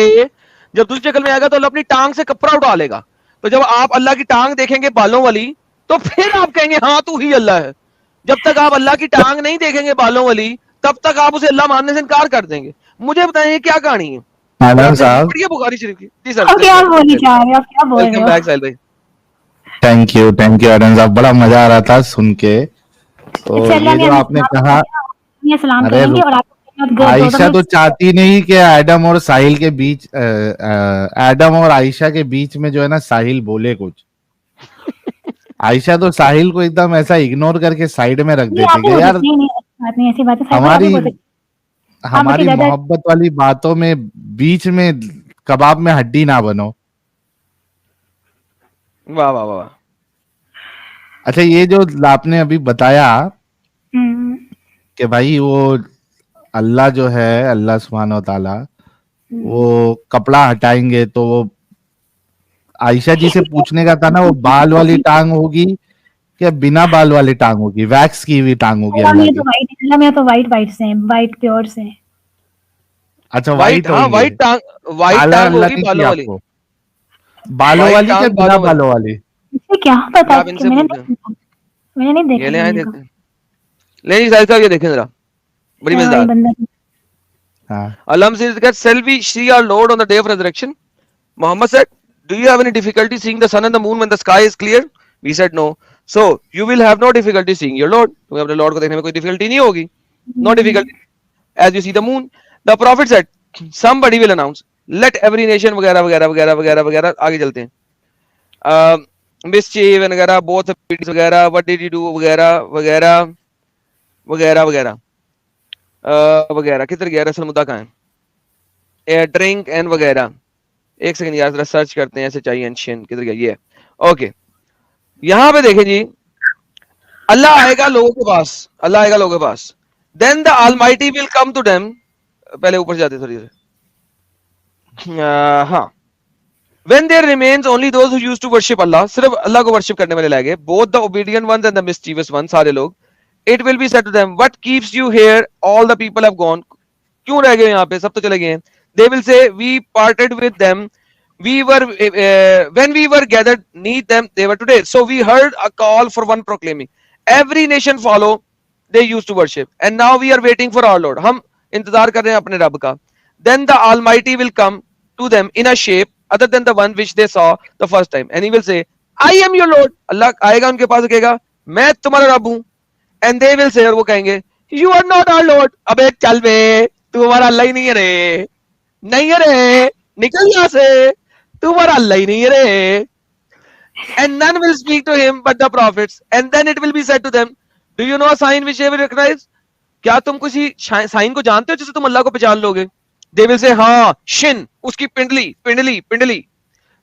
जब दूसरी शक्ल में आएगा तो अल्लाह अपनी टांग से कपड़ा उठा लेगा. तो जब आप अल्लाह की टांग देखेंगे बालों वाली तो फिर आप कहेंगे हाँ तू ही अल्लाह है. जब तक आप अल्लाह की टांग नहीं देखेंगे बालों वाली तब तक आप उसे अल्लाह मानने से इनकार कर देंगे. मुझे बताइए क्या कहानी है. आदम साहब बुखारी शरीफ की. जी अब क्या बोलने जा रहे हो? आप क्या बोल रहे वेलकम हो? बैक साहिल भाई. थैंक यू आदम साहब, बड़ा मजा आ रहा था सुन के. तो अच्छा, अल्लाह ये ने जो हमें आपने सलाम कहा, ये सलाम अरे करेंगे और आपको आयशा तो चाहती नहीं कि एडम और साहिल के बीच एडम और आयशा के बीच में जो है ना साहिल बोले कुछ. आयशा तो साहिल को एकदम ऐसा इग्नोर करके साइड में रख देती है यार. नहीं ऐसी बात है. हमारी मोहब्बत वाली बातों में बीच में कबाब में हड्डी ना बनो. वाह वाह वाह. अच्छा ये जो आपने अभी बताया कि भाई वो अल्लाह जो है, अल्लाह सुब्हानो ताला वो कपड़ा हटाएंगे तो वो आयशा जी से पूछने का था ना, वो बाल वाली टांग होगी क्या बिना बाल वाली टांग होगी, वैक्स की हुई टांग होगी अल्लाह की? अल्लाह में तो वाइट से, वाइट प्योर से. अच्छा वाइट. हाँ वाइट टांग होगी बालों वाली. बालों वाली क्या बिना बालों वाली? इसे क्या पता कि मैंने नहीं देखा. ये ले आए देखते हैं. ले जी साहिल साहब ये देखें जरा, बड़ी मजेदार. Alam says that shall we see our Lord on the day of resurrection? Muhammad said, do you have any difficulty seeing the sun and the moon when the sky is clear? We said no. So you will have no difficulty seeing your Lord. तुम्हें अपने Lord को देखने में कोई difficulty नहीं होगी. No difficulty as you see the moon. The Prophet said, somebody will announce, let every nation वगैरह वगैरह वगैरह वगैरह वगैरह आगे चलते हैं. Mischief वगैरह, both वगैरह, what did you do वगैरह वगैरह वगैरह वगैरह वगैरह. किधर गया रसल मुद्दा कहाँ है? ड्रिंक एंड वगैरह. एक सेकंड यार जरा सर्च करते हैं. ऐसे चाहिए एंशियन किधर गया ये. ओके यहाँ पे देखें जी, अल्लाह आएगा लोगों के पास. अल्लाह आएगा लोगों के पास. Then the almighty will come to them. पहले ऊपर जाते थोड़ी देर. हाँ. When there remains only those who used to worship Allah, सिर्फ अल्लाह को वर्शिप करने वाले रह गए, both the obedient ones and the mischievous ones, सारे लोग. It will be said to them, what keeps you here? All the people have gone. क्यों रह गए यहाँ पे? सब तो चले गए हैं. They will say, we parted with them. We were when we were gathered near them, they were today. So we heard a call for one proclaiming. every nation follow, they used to worship, and now we are waiting for our Lord. हम इंतजार कर रहे हैं अपने रब का. Then the Almighty will come to them in a shape other than the one which they saw the first time, and he will say, I am your Lord. अल्लाह आएगा उनके पास, कहेगा मैं तुम्हारा रब हूं. And they will say, और वो कहेंगे, you are not our Lord. अबे चल बे, तू हमारा अल्लाह ही नहीं है रे, नहीं है रे, निकल यहाँ से, तू हमारा अल्लाह ही नहीं है रे. And none will speak to him but the prophets. And then it will be said to them, do you know a sign which they will recognize? क्या तुम किसी साइन को जानते हो जिससे तुम अल्लाह को पहचान लोगे? They will say, हाँ, shin, उसकी पिंडली, पिंडली, पिंडली.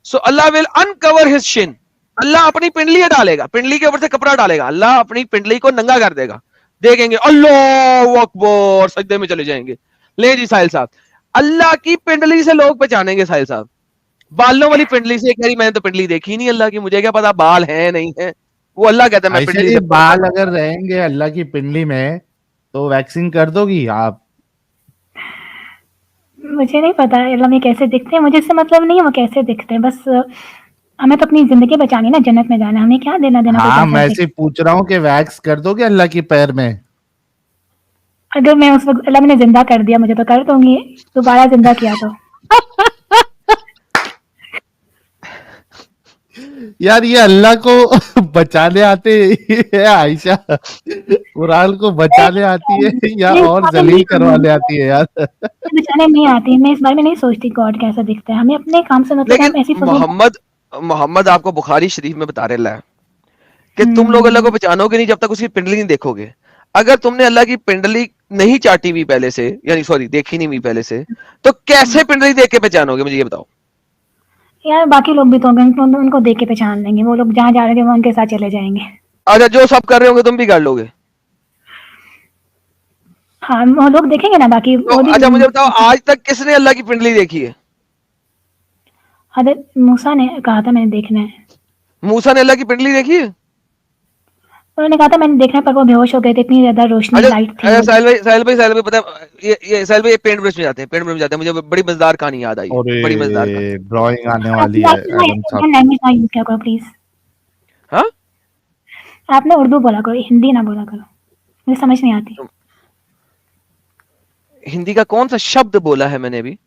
So Allah will uncover his shin. अल्लाह अपनी पिंडली डालेगा, पिंडली के ऊपर से कपड़ा डालेगा, अल्लाह अपनी पिंडली को नंगा कर देगा. देखेंगे अल्लाह अकबर, सजदे में चले जाएंगे. ले जी साहिल साहब, अल्लाह की पिंडली से लोग पहचानेंगे. साहिल साहब, बालों वाली पिंडली से कह रही मैंने तो पिंडली देखी नहीं अल्लाह की, मुझे क्या पता बाल है नहीं है. वो अल्लाह कहता है मैं पिंडली से. बाल अगर रहेंगे अल्लाह की पिंडली में तो वैक्सिंग कर दोगी आप? मुझे नहीं पता अल्लाह में कैसे दिखते हैं, मुझे इससे मतलब नहीं है वो कैसे दिखते हैं. बस हमें तो अपनी जिंदगी बचानी ना, जन्नत में जाना, हमें क्या देना देना. हाँ, मैं ऐसे पूछ रहा हूँ कि वैक्स कर दोगे अल्लाह की पैर में? अगर मैं उस वक्त अल्लाह ने जिंदा कर दिया मुझे तो कर दूंगी, दोबारा जिंदा किया तो. यार ये अल्लाह को बचाने आते है आयशा, कुरान को बचाने आती है या और जलील करवाने आती है? यार बचाने नहीं आती, मैं इस बारे में नहीं सोचती गॉड कैसा दिखता है, हमें अपने काम से मतलब. हम ऐसी मोहम्मद आपको बुखारी शरीफ में बता रहा है कि तुम लोग अल्लाह को पहचानोगे नहीं जब तक उसकी पिंडली नहीं देखोगे. अगर तुमने अल्लाह की पिंडली नहीं चाटी हुई पहले से, यानी सॉरी देखी नहीं हुई पहले से, तो कैसे पिंडली देख के पहचानोगे, मुझे ये बताओ. यार बाकी लोग भी तो होंगे, उनको देख के पहचान लेंगे, वो लोग जहाँ जा रहे थे वो उनके साथ चले जाएंगे. अच्छा, जो सब कर रहे होंगे तुम भी कर लोगे? हाँ, वो लोग देखेंगे ना बाकी. तो अच्छा मुझे बताओ, आज तक किसने अल्लाह की पिंडली देखी है? हज़रत मूसा ने कहा था मैंने देखना है. मूसा ने अल्लाह की पिंडली देखी है? उन्होंने कहा था मैंने देखना है, पर वो बेहोश हो गए थे, इतनी ज्यादा रोशनी लाइट थी. साहिल भाई पता है, ये साहिल भाई पेंट ब्रश में जाते हैं, पेंट ब्रश में जाते हैं. मुझे बड़ी मजेदार कहानी याद आई, बड़ी मजेदार कहानी. ड्राइंग आने वाली है एडम साहब. लैंग्वेज ना यूज किया करो प्लीज. हाँ, आपने उर्दू बोला करो, हिंदी ना बोला करो, मुझे समझ नहीं आती. हिंदी का कौन सा शब्द बोला है मैंने अभी?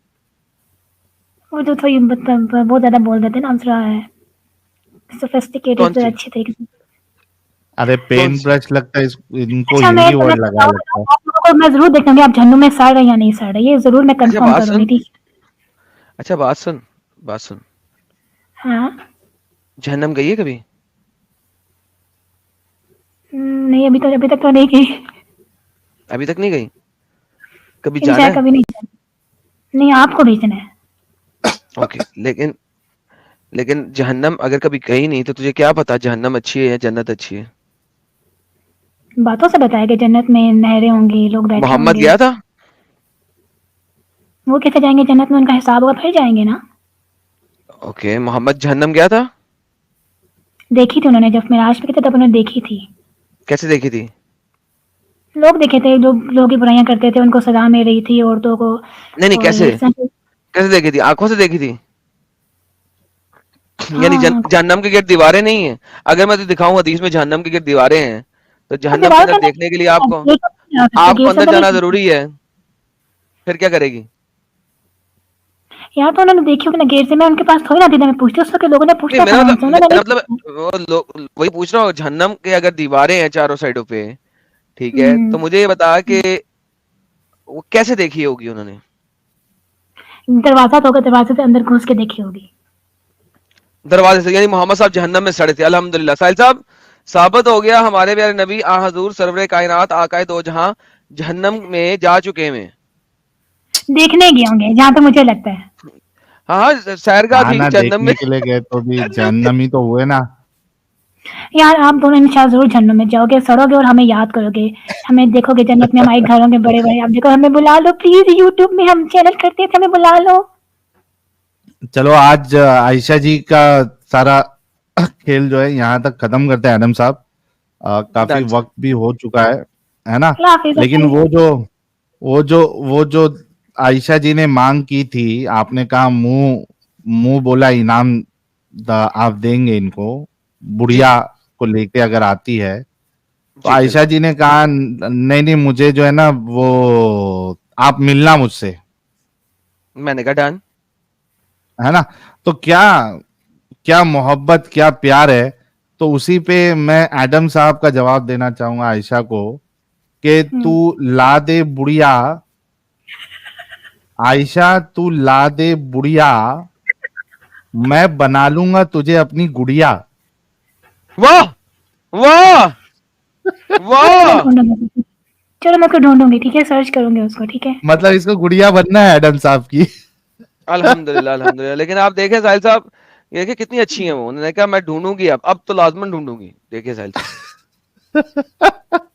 उर्दू थोड़ी मतलब बहुत ज्यादा बोल देते हैं ना, दूसरा है सोफिस्टिकेटेड तो अच्छे तरीके से. अरे पेंट ब्रश लगता है इनको, अच्छा, हिंदी वर्ड लगा लगता है. आप लोगों को मैं जरूर देखूंगी आप जहन्नुम में सड़ रहे या नहीं सड़ रहे, ये जरूर मैं कंफर्म करूंगी. ठीक. अच्छा बात सुन. हाँ, जहन्नम गई है कभी? नहीं, अभी तक तो नहीं गई. अभी तक नहीं गई? कभी जाना है? कभी नहीं, आपको भेजना है. ओके, लेकिन जहन्नम अगर कभी गई नहीं तो तुझे क्या पता जहन्नम अच्छी है या जन्नत अच्छी है? बातों से बताया कि जन्नत में नहरें होंगी, लोग बैठे होंगे. मोहम्मद गया था? वो कैसे जाएंगे जन्नत में, उनका हिसाब होगा फिर जाएंगे ना. ओके, मोहम्मद जहन्नम गया था? देखी थी उन्होंने, जब मेराज पे थे तब उन्होंने देखी थी. कैसे देखी थी? लोग देखे थे, जो लोग की बुराइयां करते थे उनको सजा मिल रही थी, औरतों को. नहीं, कैसे देखी थी? आंखों से देखी थी? यानी जहन्नम के गिर्द दीवारें नहीं है? अगर मैं तुझे दिखाऊं हदीस में जहन्नम के गिर्द दीवारें हैं, तो जहन्नम के अंदर देखने के लिए आपको अंदर जाना जरूरी है. फिर क्या करेगी? यार तो उन्होंने देखी होगी ना गेट से, मैं उनके पास थोड़ी ना थी, मैं पूछती, उसके लोगों ने पूछा था. मतलब वो लोग वही पूछ रहा हूँ, जहन्नम के अगर दीवारें हैं चारों साइडों पे, ठीक है, तो मुझे ये बता कि वो कैसे देखी होगी उन्होंने? दरवाजा तो होगा, दरवाजे से अंदर घुस के देखी होगी. दरवाजे से, यानी मोहम्मद साहब जहन्नम में सड़े थे. अल्हम्दुलिल्लाह साहिल साहब, साबित हो गया हमारे प्यारे नबी आ हजूर सरवरे कायनात आकाए दो जहां जहन्नम में जा चुके हैं, देखने गए होंगे जहां तक मुझे लगता है. हाँ, सैरगाह थी जहन्नम में. के लिए गए तो भी जहन्नम ही तो हुए ना. यार आप दोनों इंशाल्लाह जरूर जन्नत में जाओगे, सड़ोगे और हमें याद करोगे, हमें देखोगे जन्नत में, हमारे घरों में बड़े बड़े. आप देखो, हमें बुला लो प्लीज, यूट्यूब में हम चैनल करते थे, हमें बुला लो. चलो आज आयशा जी का सारा खेल जो है यहाँ तक खत्म करते हैं एडम साहब. काफी वक्त भी हो चुका है ना. लेकिन वो जो आयशा जी ने मांग की थी, आपने कहा मुंह बोला इनाम आप देंगे इनको, बुढ़िया को लेके अगर आती है तो जी आयशा बिल्कुल। जी ने कहा नहीं नहीं मुझे जो है ना वो आप मिलना मुझसे, मैंने कहा डन। है ना। तो क्या क्या मोहब्बत क्या प्यार है। तो उसी पे मैं एडम साहब का जवाब देना चाहूंगा आयशा को कि तू हुँ। ला दे बुढ़िया, आयशा तू ला दे बुढ़िया, मैं बना लूंगा तुझे अपनी गुड़िया। वाह वाह चलो मैं वाह। ढूँढूँगी, चलो मैं उसको ढूँढूँगी, ठीक है? सर्च करूँगी उसको, ठीक है? मतलब इसको गुड़िया बनना है एडम साहब की। अल्हम्दुलिल्लाह अल्हम्दुलिल्लाह। लेकिन आप देखें साहिल साहब, ये देखिए कितनी अच्छी है वो। उन्होंने कहा मैं ढूंढूंगी, अब तो लाजमन ढूंढूंगी। देखिए साहिल साहब।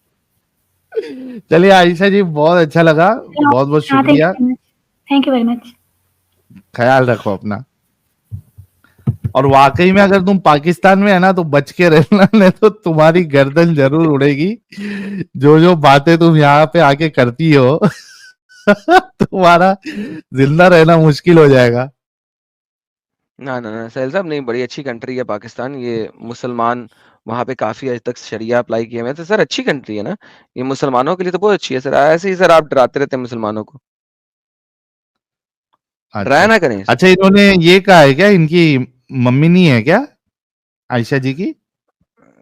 चलिए आयशा जी बहुत अच्छा लगा, बहुत बहुत हाँ, थैंक शुक्रिया। You very much. Thank you very much. ख्याल रखो अपना। और वाकई में अगर तुम पाकिस्तान में है ना तो बच के रहना, नहीं तो तुम्हारी गर्दन जरूर उड़ेगी। जो जो बातें तुम यहाँ पे आके करती हो तुम्हारा जिंदा रहना मुश्किल हो जाएगा। ना ना ना साहिल साहब, नहीं, बड़ी अच्छी कंट्री है पाकिस्तान। ये मुसलमान वहाँ पे काफी हद तक शरिया अप्लाई किए हुए हैं। तो सर अच्छी कंट्री है ना, ये मुसलमानों के लिए तो बहुत अच्छी है सर। ऐसे ही सर आप डराते रहते हैं मुसलमानों को, डराया अच्छा ना करें। अच्छा, इन्होंने ये कहा है क्या इनकी मम्मी नहीं है क्या आयशा जी की?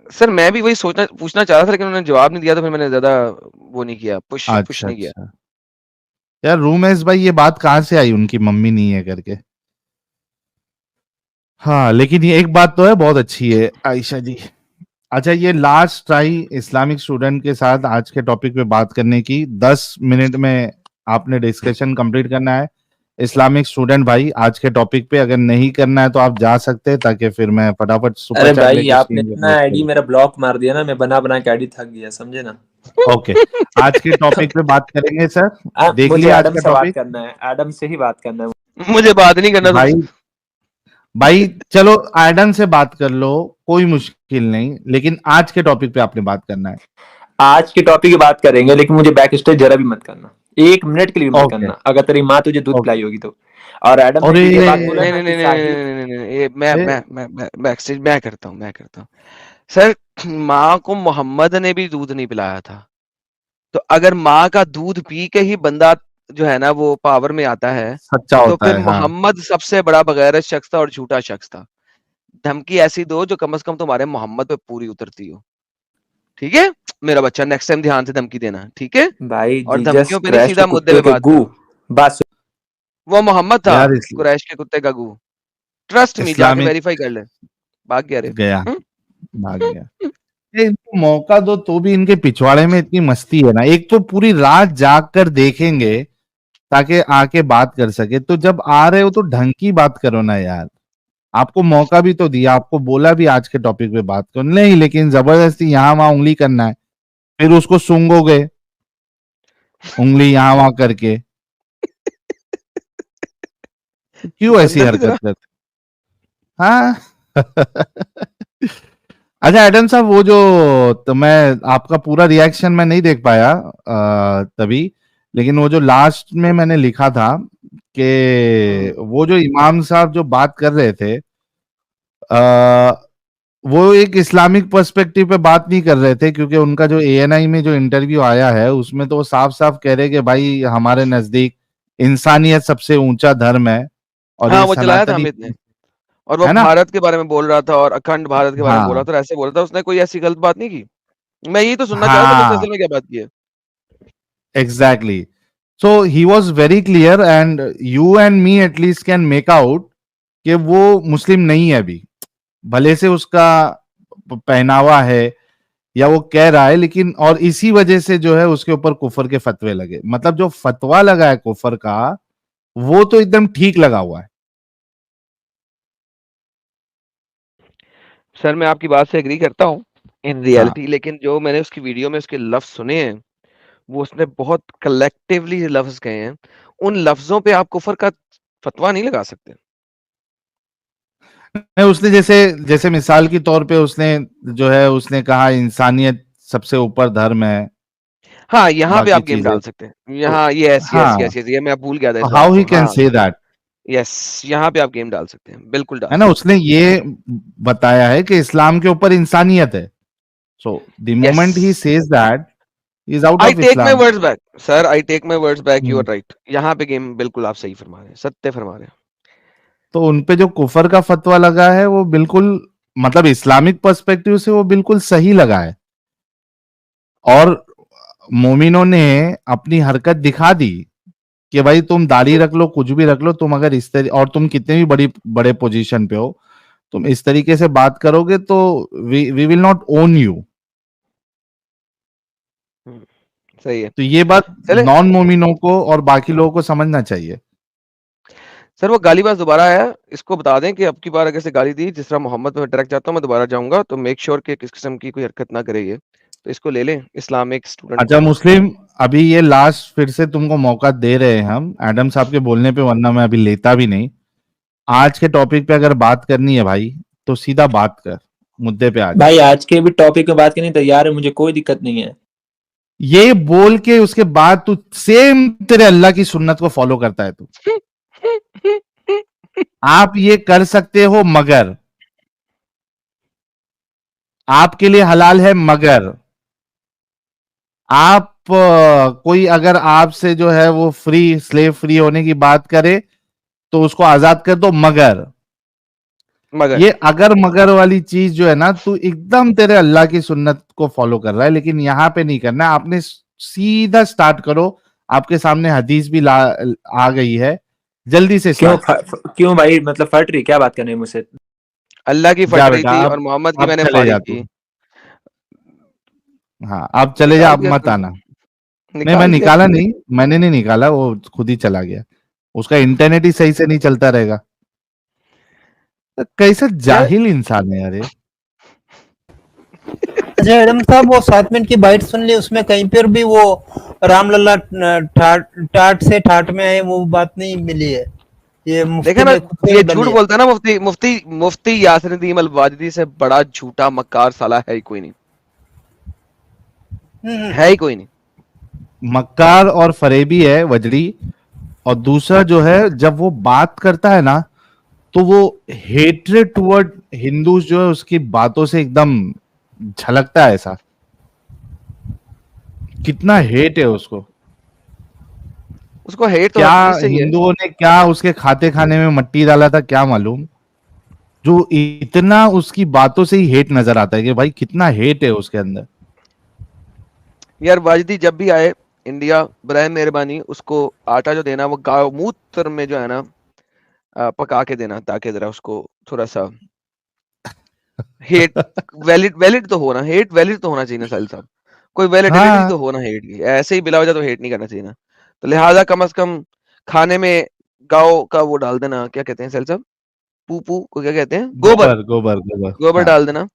सर मैं भी वही सोचना पूछना चाह रहा था, लेकिन उन्होंने जवाब नहीं दिया, तो फिर मैंने ज्यादा वो नहीं किया, पुश अच्छा नहीं किया। अच्छा। यार रूमेश भाई ये बात कहाँ से आई उनकी मम्मी नहीं है करके। हाँ लेकिन ये एक बात तो है बहुत अच्छी है आयशा जी। अच्छा ये लास्ट ट्राई इस्लामिक स्टूडेंट के साथ आज के टॉपिक पे बात करने की, 10 मिनट में आपने डिस्कशन कंप्लीट करना है। इस्लामिक स्टूडेंट भाई आज के टॉपिक पे अगर नहीं करना है तो आप जा सकते हैं, ताकि फिर मैं फटाफट सुपर अरे चैट भाई लेके आपने स्क्रीन पे इतना क्लोज आईडी करूँ। मेरा ब्लॉक मार दिया ना, मैं बना बना के आईडी थक गया, समझे ना। ओके, आज के टॉपिक पे बात करेंगे सर। देख मुझे लिया आज एडम का से बात टॉपिक। करना है, एडम से ही बात करना है। मुझे बात नहीं करना भाई तुमसे। भाई चलो एडम से बात कर लो, कोई मुश्किल नहीं, लेकिन आज के टॉपिक पे आपने बात करना है। आज के टॉपिक की बात करेंगे, लेकिन मुझे बैक स्टेज जरा भी मत करना, 1 मिनट के लिए भी मत ओके करना, अगर तेरी माँ तुझे दूध ओके। पिलाई होगी तो। और एडम ने अरे जो ये बात बोला नहीं ना नहीं कि नहीं नहीं साहिल, नहीं नहीं नहीं नहीं, ये मैं ए, मैं मैं मैं बैकस्टेज मैं करता हूँ, मैं करता हूँ। सर माँ को मोहम्मद ने भी दूध नहीं पिलाया था, तो अगर माँ का दूध पी के ही बंदा जो है ना वो पावर में आता है, सच्चा तो होता फिर है हाँ। मोहम्मद सबसे बड़ा बगैरत शख्स था और झूठा शख्स था। धमकी ऐसी दो जो कम से कम तुम्हारे मोहम्मद पे पूरी उतरती हो, ठीक है? मेरा बच्चा, नेक्स्ट टाइम ध्यान से धमकी देना, ठीक है? भाई और जीसस धमकियों पे नहीं, क्राइस्ट सीधा मुद्दे कुत्ते पे के बात गू, करो। बस। वो मोहम्मद था, यार कुरैश के कुत्ते का गू। ट्रस्ट मी, जाके इस्लामिक वेरीफाई कर ले। भाग गया रे। गया, भाग गया। ये इनको मौका दो तो भी इनके पिछवाड़े में इतनी मस्ती है ना, एक तो पूरी रात जाग कर देखेंगे ताकि आके बात कर सके, तो जब आ रहे हो तो ढंग की बात करो ना यार। आपको मौका भी तो दिया, आपको बोला भी आज के टॉपिक पे बात करो, नहीं लेकिन जबरदस्ती यहाँ वहां उंगली करना है, फिर उसको सूंघोगे उंगली यहाँ वहां करके, तो क्यों ऐसी बंदर भी हरकत जरा। करते? हाँ अच्छा एडम साहब वो जो, तो मैं आपका पूरा रिएक्शन मैं नहीं देख पाया तभी, लेकिन वो जो लास्ट में मैंने लिखा था कि वो जो इमाम साहब जो बात कर रहे थे, आ, वो एक इस्लामिक पर्सपेक्टिव पे बात नहीं कर रहे थे, क्योंकि उनका जो एएनआई में जो इंटरव्यू आया है उसमें तो वो साफ साफ कह रहे कि भाई हमारे नजदीक इंसानियत सबसे ऊंचा धर्म है और हाँ, ये वो चलाया था सनातनी, अमित ने। और वो है ना। भारत के बारे में बोल रहा था और अखंड भारत के बारे में बोल रहा हाँ था, और ऐसे बोल रहा था। उसने कोई ऐसी गलत बात नहीं की। मैं यही तो सुनना चाह रहा था कि उसने हाँ असल में क्या बात की है। Exactly. So he was very clear and you and me at least can make out कि वो मुस्लिम नहीं है अभी, भले से उसका पहनावा है या वो कह रहा है, लेकिन और इसी वजह से जो है उसके ऊपर कुफर के फतवे लगे, मतलब जो फतवा लगा है कुफर का वो तो एकदम ठीक लगा हुआ है। सर मैं आपकी बात से एग्री करता हूँ इन हाँ रियलिटी, लेकिन जो मैंने उसकी वीडियो में उसके लफ्ज सुने हैं, वो उसने बहुत कलेक्टिवली लफ्ज कहे हैं। उन लफ्जों पे आप कुफर का फतवा नहीं लगा सकते। नहीं उसने जैसे जैसे मिसाल के तौर पे उसने जो है उसने कहा इंसानियत सबसे ऊपर धर्म है, हाँ, यहाँ पे बाकी आप गेम चीजें डाल सकते हैं। तो यहाँ यस यस हाँ, यस यस, ये मैं भूल गया था इस बात हाउ ही को। कैन हाँ से दैट, यस, यहाँ पे आप गेम डाल सकते हैं, बिल्कुल डाल है ना। सकते हैं। उसने ये बताया है कि इस्लाम के ऊपर इंसानियत है, So the moment he Yes. says that, he is out I of take my Islam. words back, sir. I take my words back. You are hmm. right. यहाँ पे गेम बिल्कुल आप सही फरमा रहे हैं, सत्य फरमा रहे हैं। तो उनपे जो कुफर का फतवा लगा है वो बिल्कुल मतलब इस्लामिक पर्सपेक्टिव से वो बिल्कुल सही लगा है, और मोमिनों ने अपनी हरकत दिखा दी कि भाई तुम दाढ़ी रख लो, कुछ भी रख लो, तुम अगर इस तरीके, और तुम कितने भी बड़े पोजीशन पे हो, तुम इस तरीके से बात करोगे तो we will not own you. सही है। तो ये बात चले नॉन मोमिनों को और बाकी लोगों को समझना चाहिए। सर, वो गालीबाज दोबारा आया, इसको बता दें कि अब की बार अगर से गाली दी, जिस तरह मोहम्मद में डायरेक्ट जाता हूँ, मैं दोबारा जाऊंगा तो मेक श्योर कि किस किस्म की कोई हरकत ना करे ये। तो इसको ले लें इस्लामिक स्टूडेंट अच्छा को। मुस्लिम, अभी ये लास्ट फिर से तुमको मौका दे रहे हैं हम एडम साहब के बोलने पे, वरना मैं अभी लेता भी नहीं। आज के टॉपिक पे अगर बात करनी है भाई तो सीधा बात कर, मुद्दे पे आ जा। भाई आज के भी टॉपिक पे बात करने तैयार है, मुझे कोई दिक्कत नहीं है। ये बोल के उसके बाद तू सेम तेरे अल्लाह की सुन्नत को फॉलो करता है तू। आप ये कर सकते हो मगर आपके लिए हलाल है, मगर आप कोई अगर आपसे जो है वो फ्री स्लेव फ्री होने की बात करे तो उसको आजाद कर दो, मगर मगर ये अगर मगर वाली चीज जो है ना, तू एकदम तेरे अल्लाह की सुन्नत को फॉलो कर रहा है, लेकिन यहां पे नहीं करना। आपने सीधा स्टार्ट करो, आपके सामने हदीस भी आ गई है, जल्दी से क्यों स्टार्ट। क्यों भाई, मतलब फट रही क्या बात करने मुझसे? अल्लाह की जा फट रही बेटा, थी अब और मोहम्मद की अब मैंने चले फाड़ी जा तू। की। हाँ अब चले जा, निकाल अब दिया मत इसको, आना। नहीं मैं निकाल दिया निकाला इसको। नहीं, मैंने नहीं निकाला, वो खुद ही चला गया। उसका इंटरनेट ही सही से नहीं चलता रहेगा। तो कैसा यार जाहिल इंसान है यार ये। अच्छा एडम साहब, वो 7 मिनट की बाइट सुन ली, उसमें कहीं पर भी वो रामलला टाट से ठाट में आए वो बात नहीं मिली है। ये मुफ्ती देखा ना, ने खुद से ये डाली झूठ है। बोलता है ना मुफ्ती मुफ्ती मुफ्ती यासरुद्दीन अल वाजिदी से बड़ा झूठा मक्कार साला है ही कोई नहीं, है ही कोई नहीं। मक्कार और फरेबी है वजड़ी। और दूसरा जो है, जब वो बात करता है ना तो वो हेट्रेड टुवर्ड हिंदूज जो है उसकी बातों से एकदम झलकता है ऐसा। कितना हेट है उसको। उसको हेट तो क्या हर चीज से ही है। हिंदुओं ने क्या उसके खाते खाने में मट्टी डाला था क्या मालूम, जो इतना उसकी बातों से ही हेट नजर आता है कि भाई कितना हेट है उसके अंदर। यार वाजिदी जब भी आए इंडिया, बराए मेहरबानी उसको आटा जो देना वो गाय मूत्र में जो है ना पका के देना, ताकि जरा उसको थोड़ा सा हेट वैलिड वैलिड तो होना, हेट वैलिड तो होना चाहिए ना साहिल साहब, कोई वैलिडिटी हाँ तो होना हेट की। ऐसे ही बिला वजह तो हेट नहीं करना चाहिए ना। तो लिहाजा कम से कम खाने में गाँव का वो डाल देना, क्या कहते हैं साहिल साहब, पू को क्या कहते हैं, गोबर, गोबर गोबर गोबर। गोबर हाँ डाल देना।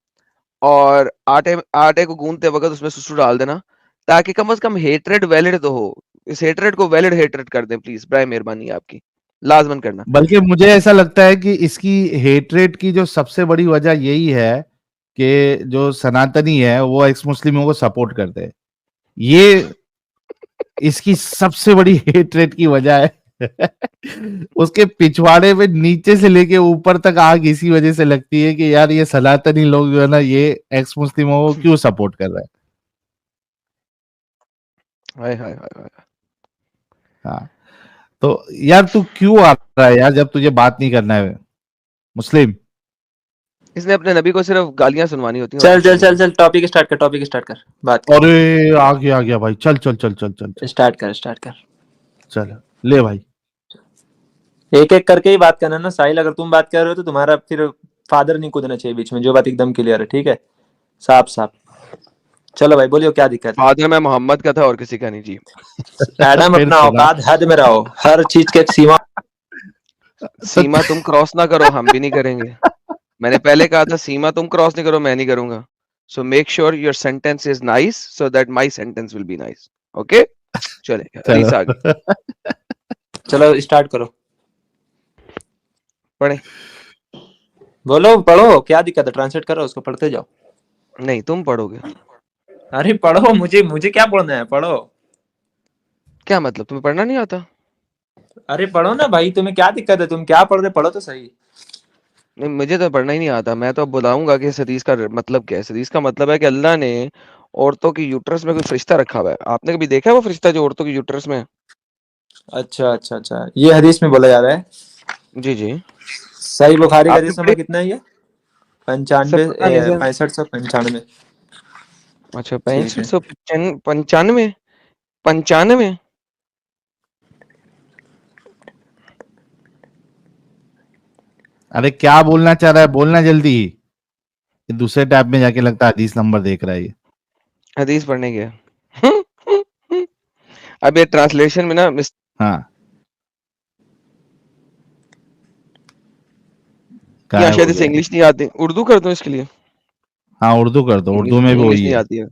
और आटे आटे को गूंदते वक्त उसमें सुसु डाल देना, ताकि कम से कम हेट्रेड वैलिड तो हो। इस हेट्रेड को वैलिड हेट्रेड कर दें प्लीज, बराए मेहरबानी आपकी, लाजमन करना। बल्कि मुझे ऐसा लगता है कि इसकी हेट्रेट की जो सबसे बड़ी वजह यही है कि जो सनातनी है वो एक्स मुस्लिमों को सपोर्ट करते हैं। ये इसकी सबसे बड़ी हेट्रेट की वजह है। उसके पिछवाड़े में नीचे से लेके ऊपर तक आग इसी वजह से लगती है कि यार ये सनातनी लोग जो है ना, ये एक्स मुस्लिमों को क्यों सपोर्ट कर रहा है। हाय हाय हाय हाय। हाँ तो यार तू क्यों आ रहा है यार, जब तुझे बात नहीं करना है मुस्लिम। इसने अपने नबी को सिर्फ गालियां सुनवानी होती हैं और चल कुछ चल नहीं चल होता। चल, टॉपिक स्टार्ट कर, टॉपिक स्टार्ट कर, बात कर, अरे आ गया भाई, चल चल चल चल चल चल स्टार्ट कर, स्टार्ट कर। चल ले भाई। एक एक करके ही बात करना ना साहिल, अगर तुम बात कर रहे हो तो तुम्हारा फिर फादर नहीं कूदना चाहिए बीच में, जो बात एकदम क्लियर है, ठीक है, साफ साफ। चलो भाई बोलियो, क्या दिक्कत है? फादर मैं मोहम्मद का था और किसी का नहीं जी। एडम फिर अपना सुना। औकात हद में रहो, हर चीज के एक सीमा। सीमा तुम क्रॉस ना करो, हम भी नहीं करेंगे। मैंने पहले कहा था सीमा तुम क्रॉस नहीं करो, मैं नहीं करूंगा। सो make sure your sentence is nice so that my sentence will be nice. Okay चले चलो रीसा आगे चलो स्टार्ट करो, पढ़े। बोलो, पढ़ो, क्या दिक्कत है, ट्रांसलेट करो उसको, पढ़ते जाओ। नहीं तुम पढ़ोगे। अरे पढ़ो, मुझे मुझे क्या पढ़ना है, पढ़ो। क्या मतलब तुम्हें पढ़ना नहीं आता? अरे पढ़ो ना भाई, तुम्हें क्या दिक्कत है, तुम क्या पढ़ रहे, पढ़ो तो सही। नहीं, मुझे तो पढ़ना ही नहीं आता। मैं तो अब बताऊंगा कि इस हदीस का मतलब क्या है। इस हदीस का मतलब है कि अल्लाह ने औरतों की यूट्रस में कोई फरिश्ता रखा हुआ है। आपने कभी देखा है वो फरिश्ता जो औरतों की यूट्रस में है? अच्छा अच्छा अच्छा, ये हदीस में बोला जा रहा है। जी जी। सही बुखारी का आपने हदीस नंबर पढ़ी? कितना है ये? सर 95, पता नहीं सर। 6595। अच्छा, ठीक है। 6595, 95। अरे क्या बोलना चाह रहा है, बोलना जल्दी। ये दूसरे टैब में जाके लगता है हदीस नंबर देख रहा है ये। हदीस पढ़ने गया। अब ये ट्रांसलेशन में ना हाँ, या गायब शायद हो इसे गया। इंग्लिश नहीं आती, उर्दू कर दूं इसके लिए? हाँ, उर्दू कर दो, उर्दू में भी इंग्लिश वही नहीं है, आती है।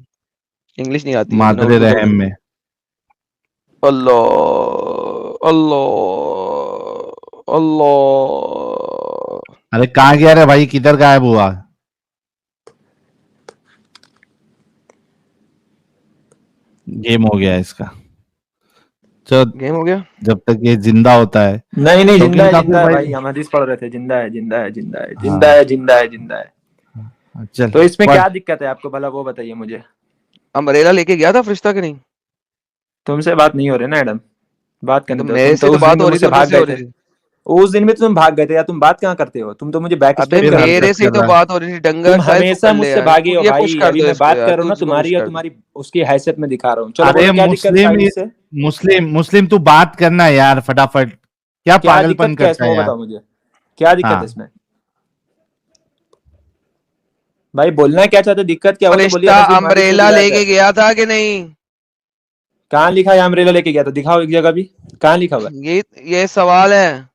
इंग्लिश नहीं आती है, मैंने मादरे उर्दू कर दी। रहम में। अल्लाह अल्लाह अल्लाह। अरे कहाँ गया रे भाई, किधर गायब हुआ? गेम हो गया इसका। चलो, गेम हो गया। जब तक ये जिंदा होता है। नहीं नहीं, शौकीन काफिर जिंदा है भाई। भाई, हम हदीस पढ़ रहे थे। जिंदा है, जिंदा है, जिंदा है, जिंदा हाँ, है, जिंदा है, जिंदा है। चल तो इसमें पढ़। क्या दिक्कत है आपको भला, वो बताइए मुझे। अम्ब्रेला लेके गया था फरिश्ता कि नहीं? तुमसे बात नहीं हो रही ना मैडम, बात करने तो दो। मेरे तुम से तो तो उस दिन बात भी हो रही थी, मुझसे और भाग किससे गए हो थे। रही थी? उस दिन भी तुम भाग गए थे यार, तुम बात कहाँ करते हो? तुम तो मुझे बैक अबे स्टेप फिर कर रहे मेरे थे। हरकत से ही कर तो रहा है। बात हो रही थी तुम डंगर साहिब, तू हमेशा कर ले मुझसे यार, भागे तू हो ये पुश भाई। कर अभी दो मैं इसको बात यार, कर रहा हूँ तू ना, इसको पुश तुम्हारी और कर दे। तुम्हारी उसकी हैसियत में दिखा रहा हूँ। चलो अरे बोलो, क्या दिक्कत है मुस्लिम, साहिल से? मुस्लिम मुस्लिम तू बात करना यार फटाफट। क्या क्या दिक्कत पागलपन क्या है करता इसमें, है वो यार। बताओ मुझे। क्या दिक्कत है हाँ, इसमें? भाई बोलना क्या चाहते हो, दिक्कत क्या? वो तो बोलिए, फरिश्ता नजीब हदीस में अम्ब्रेला रिवायत है। लेके गया था कि नहीं? कहाँ लिखा है अम्ब्रेला लेके गया? तो दिखाओ एक जगह भी, कहाँ लिखा हुआ है? ये सवाल है।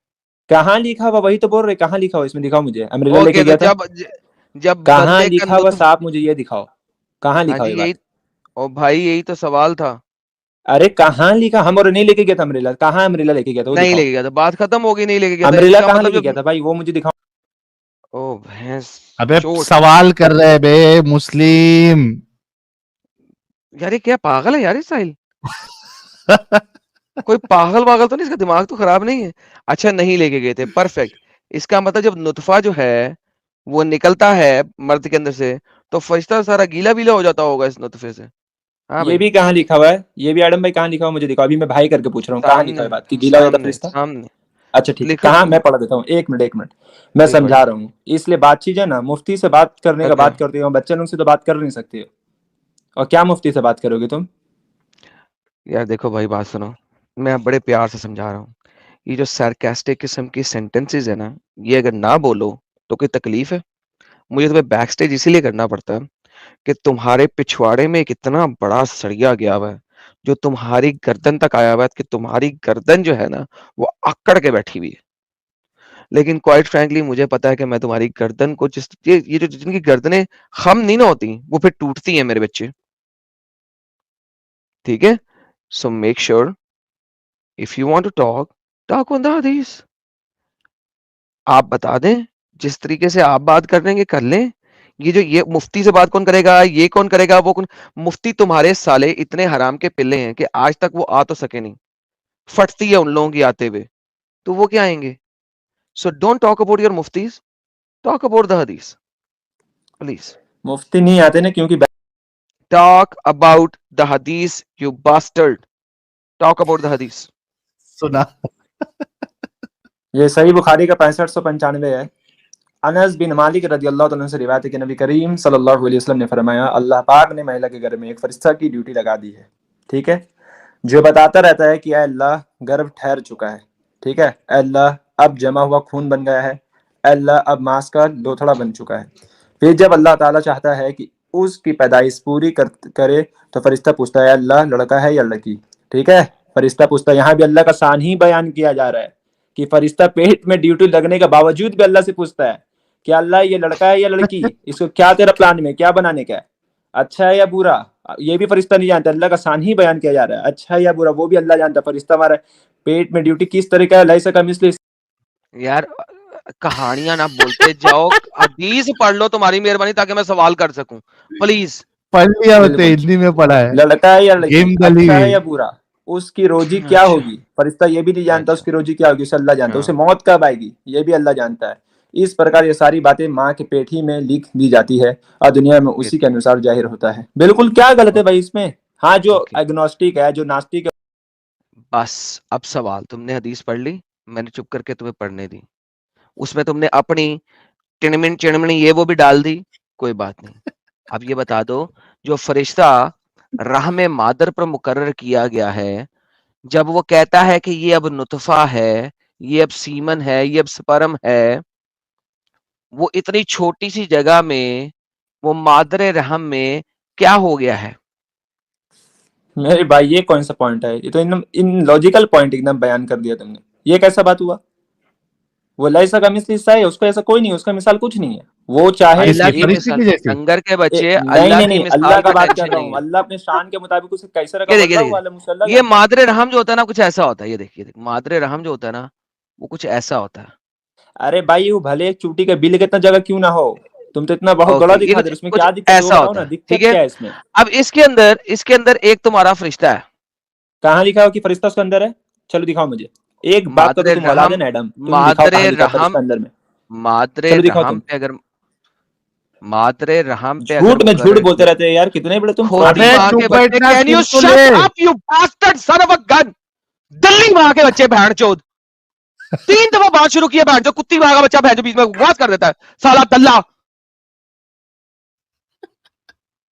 कहाँ लिखा हुआ, वही तो बोल रहे, कहाँ लिखा हुआ इसमें, दिखाओ मुझे। अम्ब्रेला लेके ओके, तो गया था? जब कहाँ गंदे का लिखा हुआ लुत्फ। साहब, मुझे ये दिखाओ। कहाँ हाँ लिखा हुआ जी, ये यही। बात? ओ भाई, यही तो सवाल था। अरे कहाँ लिखा? हम और नहीं लेके गया था अम्ब्रेला, कहाँ अम्ब्रेला लेके गया था वो नहीं दिखाओ। लेके गया था, बात खत्म हो गई, नहीं लेके गया था, अम्ब्रेला इसका कहाँ मतलब लेके गया जब। था भाई, वो मुझे दिखाओ। ओ भैंस। अबे चोट। सवाल कर रहे बे मुस्लिम। यार ये क्या पागल है यार, ये साहिल। कोई पागल तो नहीं, इसका दिमाग तो खराब नहीं है। अच्छा, नहीं लेके गए थे, परफेक्ट। इसका मतलब जब नुतफा जो है वो निकलता है मर्द के अंदर से, तो फरिश्ता सारा गीला बीला हो जाता होगा इस नुतफे से। हाँ ये भाई। भी कहाँ लिखा हुआ है? ये भी आडम भाई कहाँ लिखा हुआ, मुझे दिखाओ। अभी मैं भाई करके पूछ रहा हूँ, कहाँ लिखा सामने हुआ है बात कि गीला हो जाता सामने फरिश्ता? सामने अच्छा ठीक है, लिखा कहाँ? मैं पढ़ा देता हूँ, एक मिनट एक मिनट। मैं ठीक समझा भाई। रहा हूँ। इसलिए बातचीत है ना, मुफ्ती से बात करने का ओके बात करते हो, बच्चे लोग से तो बात कर नहीं सकते हो। और क्या मुफ्ती से बात करोगे तुम? यार, देखो भाई, बात सुनो। मैं बड़े प्यार से समझा रहा हूँ। ये जो सार्कास्टिक किस्म की सेंटेंसेस है ना, ये अगर ना बोलो तो कोई तकलीफ है? मुझे तुम्हें बैक स्टेज इसीलिए करना पड़ता है कि तुम्हारे पिछवाड़े में एक इतना बड़ा सरिया गया हुआ है जो तुम्हारी गर्दन तक आया हुआ है, कि तुम्हारी गर्दन जो है ना वो अकड़ के बैठी हुई है। लेकिन क्वाइट फ्रैंकली मुझे पता है कि मैं तुम्हारी गर्दन को ये जो जिनकी गर्दनें खम नहीं ना होती, वो फिर टूटती हैं मेरे बच्चे। ठीक है? So make sure, if you want to talk, talk on the हदीस। आप बता दें, जिस तरीके से आप बात कर रहे हैं कर लें। ये मुफ्ती से बात कौन करेगा, ये कौन करेगा, वो कौन? मुफ्ती तुम्हारे साले इतने हराम के पिल्ले हैं कि आज तक वो आ तो सके नहीं। फटती है उन लोगों की आते हुए, तो वो क्या आएंगे? So don't talk about your मुफ्तीज, टॉक अबाउट द हदीस, प्लीज। मुफ्ती नहीं आते ना, क्योंकि टॉक अबाउट द हदीस, you bastard. Talk about the हदीस। सुना। ये सही बुखारी का 6595 है। अनस बिन मालिक रजी अल्लाह तआला से रिवायत है कि नबी करीम सल्लल्लाहु अलैहि वसल्लम ने फरमाया, अल्लाह पाक ने महिला के घर में एक फरिश्ता की ड्यूटी लगा दी है। ठीक है? जो बताता रहता है कि ऐ अल्लाह, गर्भ ठहर चुका है। ठीक है? ऐ अल्लाह, अब जमा हुआ खून बन गया है। ऐ अल्लाह, अब मांस का लोथड़ा बन चुका है। फिर जब अल्लाह ताला चाहता है कि उसकी पैदाइश पूरी करे, तो फरिश्ता पूछता है, अल्लाह, लड़का है या लड़की? ठीक है? फरिश्ता पूछता है। यहाँ भी अल्लाह का शान ही बयान किया जा रहा है कि फरिश्ता पेट में ड्यूटी लगने के बावजूद भी अल्लाह से पूछता है कि अल्लाह, ये लड़का है या लड़की? इसको क्या तेरा प्लान में क्या बनाने का है? अच्छा है या बुरा? ये भी फरिश्ता नहीं जानता। अल्लाह का शान ही बयान किया जा रहा है। अच्छा है या बुरा, वो भी अल्लाह जानता। फरिश्ता हमारा पेट में ड्यूटी किस तरीका है, लाइसा का मिस्ल। यार, कहानियां ना बोलते जाओ, हदीस पढ़ लो तुम्हारी मेहरबानी, ताकि मैं सवाल कर सकूं, प्लीज। पढ़ लिया होते, बिल्कुल। हिंदी में पढ़ा है। लड़का है या लड़की, गेम डली अच्छा है हुई। या बुरा, उसकी रोजी क्या अच्छा होगी? फरिश्ता ये भी नहीं जानता अच्छा उसकी रोजी क्या होगी, उसे अल्लाह जानता है। हाँ। उसे मौत कब आएगी, ये भी अल्लाह जानता है। इस प्रकार ये सारी बातें माँ के पेट ही में लिख दी जाती है और दुनिया में उसी के अनुसार जाहिर होता है। बिल्कुल, क्या गलत है भाई इसमें? हाँ, जो एग्नोस्टिक है, जो नास्तिक है। बस अब सवाल, तुमने हदीस पढ़ ली, मैंने चुप करके तुम्हें पढ़ने दी, उसमें तुमने अपनी टिनमिन चिड़मिनी ये वो भी डाल दी, कोई बात नहीं। अब ये बता दो, जो फरिश्ता रहम मादर पर मुकर्रर किया गया है, जब वो कहता है कि ये अब नुतफा है, ये अब सीमन है, ये अब स्पर्म है, वो इतनी छोटी सी जगह में, वो मादर रहम में क्या हो गया है? मेरे भाई ये कौन सा पॉइंट है? ये तो एकदम इन लॉजिकल पॉइंट एकदम बयान कर दिया तुमने। ये कैसा बात हुआ? वो लाइसा का मिसल हिस्सा है, उसको ऐसा कोई नहीं, उसका मिसाल कुछ नहीं है। वो चाहे अल्लाह की फरिश्ते मिसाल, की जैसी। संगर के बच्चे नहीं अल्लाह नहीं की नहीं, मिसाल अल्लाह का की बात कर टेंशन रहा नहीं हूँ। है। अल्लाह अपने शान के मुताबिक उसे कैसे रखा, ये देखिए अल्लाह देखिए, वाला मुसल्ला ये मादरे रहम जो होता है ना, कुछ ऐसा होता है। ये देखिए, मादरे रहम जो होता है ना, वो कुछ ऐसा होता है। अरे भाई, वो भले एक चूटी के बिल कितना जगह क्यों ना हो, तुम तो इतना बहुत ओके, बड़ा ये दिखा कुछ दे, उसमें कुछ क्या दिक्कत है वो ऐसा बताओ होता ना, है, दिक्कत ठीक है। क्या है इसमें? अब इसके अंदर एक तुम्हारा फरिश्ता है, कहाँ लिखा हो कि फरिश्ता उसके अंदर है? चलो दिखाओ मुझे। एक बात का तो मादरे तुम औलाद रहम, है ना एडम, तुम दिखाओ मादरे कहाँ लिखा है रहम, फरिश्ता अंदर में। मादरे चलो दिखाओ रहम तुम। पे अगर, मादरे रहम पे अगर झूठ में झूठ मुकर्रर बोलते किया, रहते हैं यार, कितने बड़े तुम फ्रॉडी खोटी अबे हो। माँ के चुप बच्चे, बैठना, कैन यू सुन तो शट ले। Up you bastard son of a gun, Delhi माँ के बच्चे, बहन चोद। 3 दफा बात शुरू किया, बहन जो कुत्ती माँ का बच्चा, बहन जो बीच में बकवास कर देता है, साला दल्ला।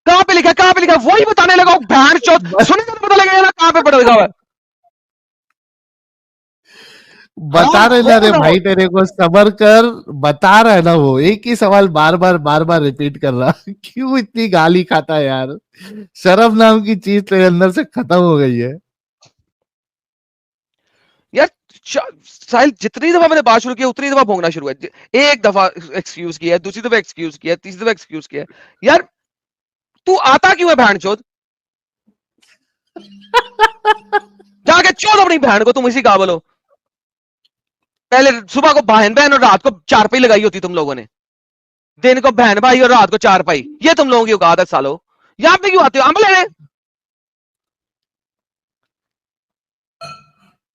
कहाँ पे लिखा है, कहाँ पे लिखा है? वही बताने लगा, बहन चोद। सुनेगा तो पता लगेगा ना कहाँ पे पढ़ा लिखा हुआ है। बता रहे ना रे हरामखोर हो। भाई, तेरे को सबर कर। बता रहा है ना, वो एक ही सवाल बार बार रिपीट कर रहा। क्यों इतनी गाली खाता है यार? शर्म नाम की चीज तेरे अंदर से खत्म हो गई है। यार साहिल, जितनी दफा मैंने बात शुरू किया उतनी दफा भोंगना शुरू है। एक दफा एक्सक्यूज किया, दूसरी दफा एक्सक्यूज किया, तीसरी दफा एक्सक्यूज किया। यार तू आता क्यों है बहन चोद? जाके चोद अपनी बहन को, तुम इसी काबिल हो। पहले सुबह को बहन बहन और रात को चारपाई लगाई होती तुम लोगों ने। दिन को बहन भाई और रात को चारपाई, ये तुम लोगों की औकात है सालो। यहां पे क्यों आते हो? अमल लेने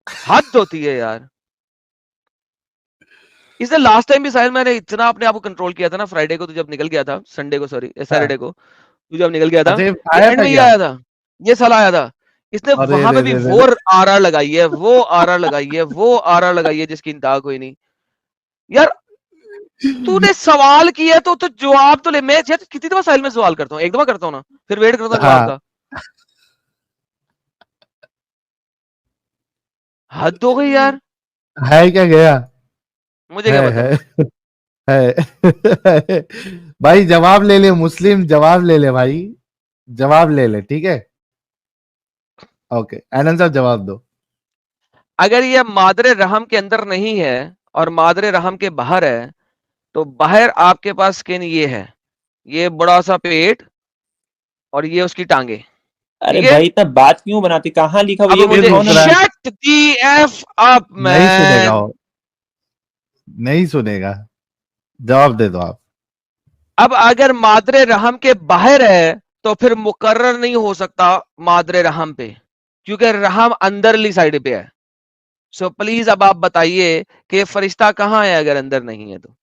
हद होती है यार। इसने लास्ट टाइम भी शायद मैंने इतना अपने आप को कंट्रोल किया था ना, फ्राइडे को, तो जब निकल गया था, संडे को सॉरी, सैटरडे को तू जब निकल गया था, अच्छा, ये ये आया एंड था में ही क्या? आया था, ये साला आया था। इसने अरे वहां पे रे भी रे रे वो रे। आरआर लगाई है, वो आरआर लगाई है, वो आरआर लगाई है, जिसकी इंतहा कोई नहीं। यार तूने सवाल किया तो जवाब तो ले। मैं यार कितनी दफा साहिल में सवाल करता हूँ, एक दफा करता हूँ ना, फिर वेट करता हूँ जवाब हाँ, का। हद हो गई यार। है क्या गया? मुझे क्या पता। है। भाई जवाब ले ले मुस्लिम, जवाब ले ले भाई, जवाब ले ले, ठीक है। ओके, आनंद साहब जवाब दो। अगर ये मादरे रहम के अंदर नहीं है और मादरे रहम के बाहर है, तो बाहर आपके पास स्किन ये है, ये बड़ा सा पेट और ये उसकी टांगे, अरे ठीक है। भाई, इतना बात क्यों बनाती? कहाँ लिखा हुआ अब ये फिर मुझे दिखाओ रुक ना रहा है, मुझे। शट दी एफ अप नहीं सुनेगा मैन। वो, नहीं सुनेगा। जवाब दे दो आप। अब अगर मादरे रहम के बाहर है तो फिर मुकर्रर नहीं हो सकता मादरे रहम पे, क्योंकि रहम अंदरली साइड पे है। सो प्लीज अब आप बताइए कि फरिश्ता कहां है अगर अंदर नहीं है तो।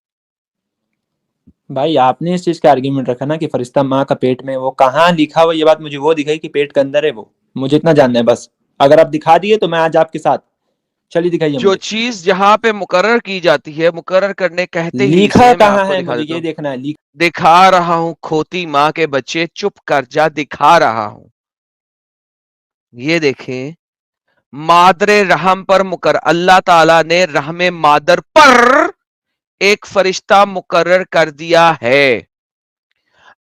भाई आपने इस चीज का आर्ग्यूमेंट रखा ना कि फरिश्ता माँ का पेट में, वो कहाँ लिखा हुआ? ये बात मुझे वो दिखाई कि पेट के अंदर है वो, मुझे इतना जानना है बस। अगर आप दिखा दिए तो मैं आज आपके साथ। चलिए दिखाइए जो मुझे। चीज जहां पे मुकर्रर की जाती है, मुकर्रर करने कहते ही लिखा इसे, मैं कहाँ आपको है दिखा मुझे देता ये हूं। देखना है। दिखा रहा हूं खोती माँ के बच्चे, चुप कर जा, दिखा रहा हूं। ये देखें, मादरे रहम पर मुकर, अल्लाह ताला ने रहमे मादर पर एक फरिश्ता मुकर्रर कर दिया है।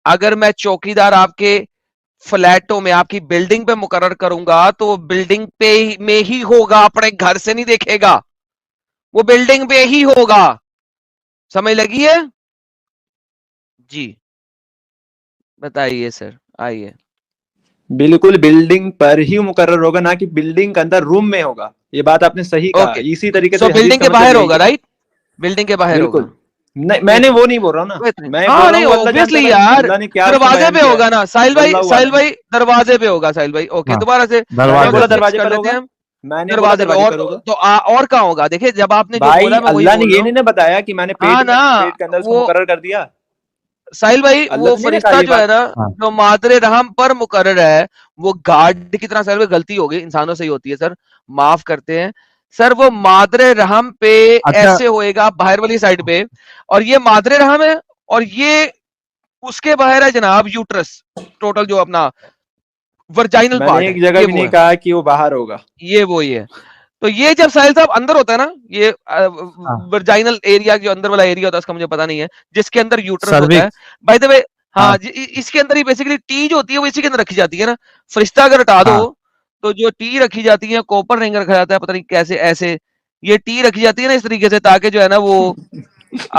अगर मैं चौकीदार आपके फ्लैटों में, आपकी बिल्डिंग पे मुकर्रर करूंगा, तो वो बिल्डिंग पे में ही होगा, अपने घर से नहीं देखेगा, वो बिल्डिंग पे ही होगा। समझ लगी है? जी बताइए सर, आइए। बिल्कुल बिल्डिंग पर ही मुकर्रर होगा, ना कि बिल्डिंग के अंदर रूम में होगा। ये बात आपने सही कहा। ओके, इसी तरीके सो से हदीस बिल्डिंग का के मतलब बाहर यही होगा, है। राइट? बिल्डिंग के बाहर होगा। बिल्कुल नहीं, कोई मैंने इतनी वो नहीं बोल रहा हूं ना। कोई इतनी मैं बोल हाँ रहा नहीं, हूँ अल्लाह जानता है ऑब्वियसली भाई, यार, अल्लाह ने क्या उसमें दरवाजे बयान पे किया है। होगा ना साहिल भाई, वल्लाहु साहिल आलम। भाई दरवाजे पे होगा साहिल भाई। ओके, हाँ, दोबारा से मैंने दरवाजे बोला फिक्स दरवाजे कर पर लेते होगा। हैं हम। मैंने बोला दरवाजे पे, दरवाजे और करोगे तो और कहाँ होगा? देखिए जब आपने जो भाई, बोला मैं वही अल्लाह ने बोल ये रहा हूँ। नहीं ना बताया कि मैंने हाँ ना, पेट के अंदर उसको वो मुकर्रर कर दिया। साहिल भाई अल्लाह वो तो नहीं ना कहा फरिश्ता ये जो है बात। ना, हाँ। जो मादरे रहम पर मुकर्रर है, वो गार्ड की तरह, सर में गलती हो गई, इंसानों से ही होती है सर, माफ करते हैं सर। वो मादरे रहम पे अच्छा, ऐसे होएगा बाहर वाली साइड पे, और ये मादरे रहम है, और ये उसके बाहर है जनाब यूट्रस, टोटल जो अपना वर्जाइनल मैंने पार्ट है, एक जगह ये भी वो नहीं है, कहा कि वो बाहर होगा। ये वो ही है। तो ये जब साहिल साहब अंदर होता है ना, ये हाँ, वर्जाइनल एरिया, जो अंदर वाला एरिया होता है, उसका मुझे पता नहीं है, जिसके अंदर यूट्रस होता है, सर्विक्स। By the way. हाँ, हाँ इसके अंदर ही बेसिकली टी जो होती है वो इसी के अंदर रखी जाती है ना। फरिश्ता अगर हटा दो हाँ, तो जो टी रखी जाती है, कॉपर रिंग रखा जाता है, पता नहीं कैसे ऐसे ये टी रखी जाती है ना, इस तरीके से, ताकि जो है ना वो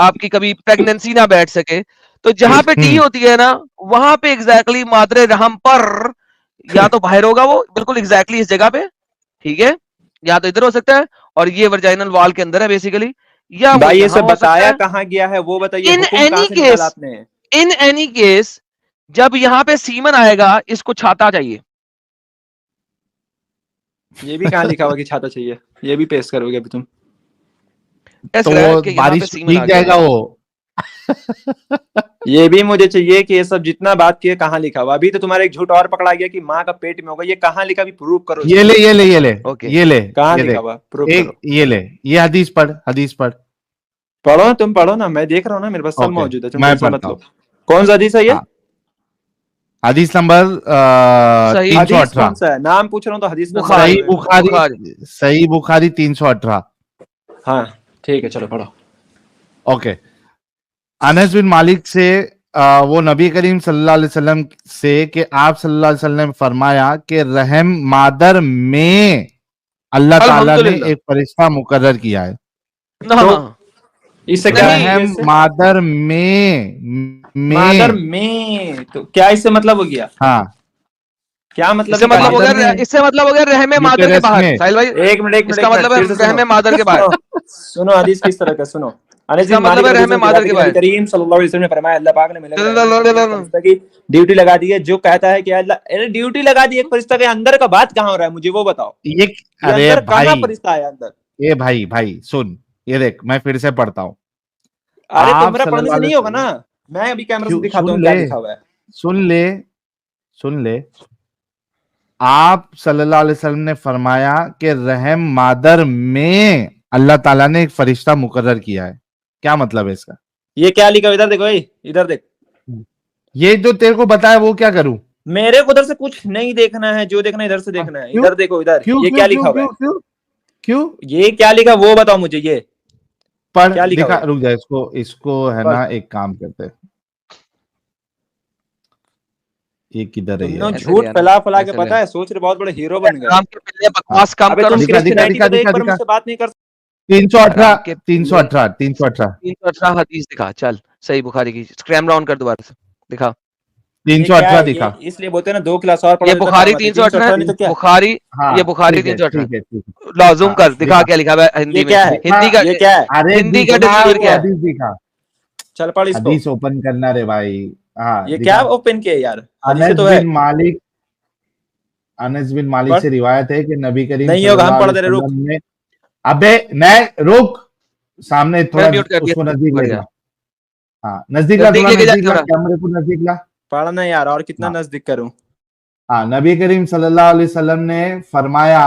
आपकी कभी प्रेगनेंसी ना बैठ सके। तो जहां पे टी हम्म, होती है ना, वहां पे एग्जैक्टली मादरे रहम पर, या तो बाहर होगा वो बिल्कुल एग्जैक्टली इस जगह पे, ठीक है, या तो इधर हो सकता है, और ये वर्जाइनल वॉल के अंदर है बेसिकली, या वो भाई ये यहां सब हो सकता बताया है। कहाँ गया है वो बताइए, इन हुक्म कहाँ एनी से निकाला केस, आपने? इन एनी केस, जब यहाँ पे सीमन आएगा, इसको छाता चाहिए। ये भी कहाँ लिखा हुआ कि छाता चाहिए? ये भी पेश करोगे अभी तुम? ऐसा तो कह रहा है वो कि यहाँ पे बारिश सीमन आ भीग गया जाएगा है। वो। ये भी मुझे चाहिए कि ये सब जितना बात किए कहाँ लिखा हुआ। अभी तो तुम्हारा एक झूठ और पकड़ा गया कि माँ का पेट में होगा, ये कहाँ लिखा? अभी प्रूव करो ये इसको। ले, ये ले, ये ले, ओके, ये ले, कहाँ ये लिखा देख, हुआ? प्रूव एक करो। ये ले, ये हदीस पढ़, हदीस पढ़। पढ़ो, तुम पढ़ो ना, मैं देख रहा हूँ ना, मेरे पास सब ओके, मौजूद है, तुम मैं टेंशन मत पढ़ता लो। हूँ। कौन सा हदीस है ये? हाँ, हदीस नंबर सही 'हदीस' 318। कौन सा है? नाम पूछ रहा हूँ तो हदीस नंबर बुखारी, सही मालूम है। बुखारी, बुखारी। सही बुखारी 318। हाँ, ठीक है, चलो पढ़ो। ओके। अनस बिन मालिक से वो नबी करीम सल्लल्लाहु अलैहि वसल्लम से कि आप सल्लल्लाहु अलैहि वसल्लम ने फरमाया कि रहम मादर में अल्लाह ताला ने अल्हम्दुलिल्लाह। एक फरिश्ता मुकर्रर किया है। ना, तो इससे क्या नहीं, है? रहम इससे मादर में मादर में, तो क्या इससे मतलब हो गया? हाँ, क्या मतलब इससे निकालिए मतलब हो मादर इसका? गया, में, इससे मतलब हो गया रहमे मादर के यूटेरस बाहर, में। साहिल भाई। एक मिनट, एक मिनट, इसका एक मिनट, मतलब है फिर से सुनो। रहमे मादर के बाहर। सुनो, सुनो, हदीस किस तरह का सुनो। अनस इसका बिन मालिक मतलब है रज़ी रहमे अल्लाह मादर अन्हु के की नबी बाहर। करीम सल्लल्लाहु अलैहि वसल्लम ने फरमाया, अल्लाह पाक ने मलक रहमत में एक फरिश्ता की ड्यूटी लगा दी है, जो कहता है कि अल्लाह, अरे ड्यूटी लगा दी एक फरिश्ता के, अंदर का बात कहाँ हो रहा है मुझे वो बताओ। ये, ये अरे अंदर कहाँ भाई, फरिश्ता आया अंदर? ये भाई भाई सुन, ये देख, मैं फिर से पढ़ता हूँ। अरे आप तुम्हारा पढ़ने सल्लल्लाहु से अलैहि नहीं होगा ना, वसल्लम, मैं अभी कैमरा से क्यों, दिखाता हूँ सुन क्या ले, लिखा हुआ है। सुन ले, सुन ले। आप सल्लल्लाहु अलैहि वसल्लम ने फरमाया कि रहम मादर में अल्लाह ताला ने एक फरिश्ता मुकर्रर किया है। क्या मतलब है इसका? ये क्या लिखा हुआ? इधर देखो भाई, इधर देख। ये जो तेरे को बताया वो क्या करूं? मेरे को उधर से कुछ नहीं देखना है, जो देखना है इधर से देखना है। क्यों, इधर देखो, इधर क्यों, ये क्यों, क्या क्यों, लिखा हुआ है? क्यों, क्यों, क्यों? ये क्या लिखा वो बताओ मुझे। ये पढ़ क्या लिखा हुआ दिखा, है? रुक जा, इसको इसको है पढ़। ना, एक काम करते हैं। ये किधर है तुमने यार? ऐसे झूठ लिया ना, फैला फैला के, ऐसे लिया। पता है, सोच रहे बहुत बड़े हीरो बन गए। राम के पिल्ले हाँ, बकवास कम अबे करो। तुम दिखा, दिखा, क्रिश्चियनिटी दिखा, पे तो दिखा, एक बार दिखा। मुझसे बात नहीं कर। 318, राम के पिल्ले, 318, 318, 318 हदीस दिखा, चल सही बुखारी की, कैमरा ऑन कर दोबारा से, दिखा। ये क्या 318 है? ये दिखा। इसलिए बोलते हैं ना, 2 क्लास और पढ़ा ये देता बुखारी काम आती। 318 318 है, नहीं तो क्या? बुखारी, हाँ, ये बुखारी ठीक है, 318। ठीक है, ठीक है। ला जूम हाँ, कर, दिखा दिखा, क्या लिखा हुआ है ये हिंदी में, क्या है? दिखा। हिंदी का, ये क्या है? अरे हिंदी का दिखा, डिक्शनरी वो क्या है? हदीस दिखा। चल पढ़ इसको। हदीस ओपन करना रे भाई। हाँ, ये क्या दिखा। ओपन किया यार? हदीस अनस तो है। बिन मालिक, अनस बिन मालिक पढ़। से रिवायत है कि नबी करीम नहीं होगा, हम सल्लल्लाहु पढ़ अलैहि दे रहे, रुक। वसल्लम ने, अबे नहीं, रुक, सामने मैंने थोड़ा म्यूट कर उसको दिया, नजदीक बढ़ लेगा। गया। हाँ, नजदीक ला, नजदीक थोड़ा लेके जा नजदीक ला, थोड़ा। कैमरे को नजदीक ला। पढ़ना यार, और कितना हाँ, नजदीक करूं? हाँ, नबी करीम सल्लल्लाहु अलैहि वसल्लम ने फरमाया,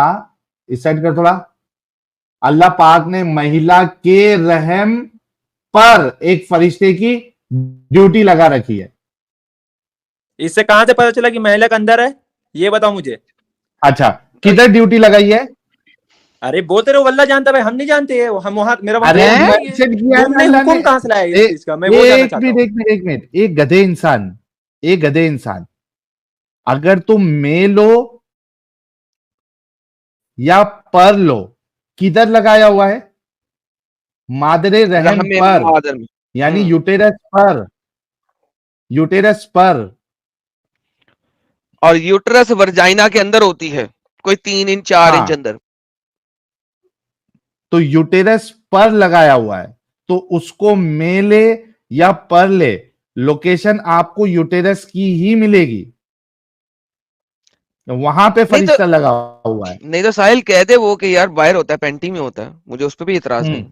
इस साइड कर थोड़ा, अल्लाह पाक ने महिला के रहम पर एक फरिश्ते की ड्यूटी लगा रखी है। इससे कहां से पता चला कि महिला का अंदर है? ये बताओ मुझे। अच्छा, तो किधर ड्यूटी लगाई है? अरे बोलते रहो, अल्लाह जानता भाई, हम नहीं जानते। हम वहां, मेरा वहां अरे पेट नहीं है। मेंशन किया है ना तुमने अल्लाह ने। हुक्म कहां से लाया इस चीज का? मैं वो जानना एक चाहता मिनट, हूँ। एक मिनट, एक मिनट, एक गधे इंसान, एक गधे इंसान, अगर तुम मेल लो या पर लो, किधर लगाया हुआ है? मादरे रहम रहमे पर, मादर में। यानी यूटेरस पर, यूटेरस पर। और यूट्रस वर्जाइना के अंदर होती है, कोई 3 इंच 4 इंच हाँ, अंदर। तो यूटेरस पर लगाया हुआ है, तो उसको मेले या पर ले, लोकेशन आपको यूटेरस की ही मिलेगी। वहां पे फरिश्ता लगा हुआ है। नहीं तो साहिल कह दे वो कि यार बाहर होता है, पेंटी में होता है, मुझे उस पर भी इतराज नहीं।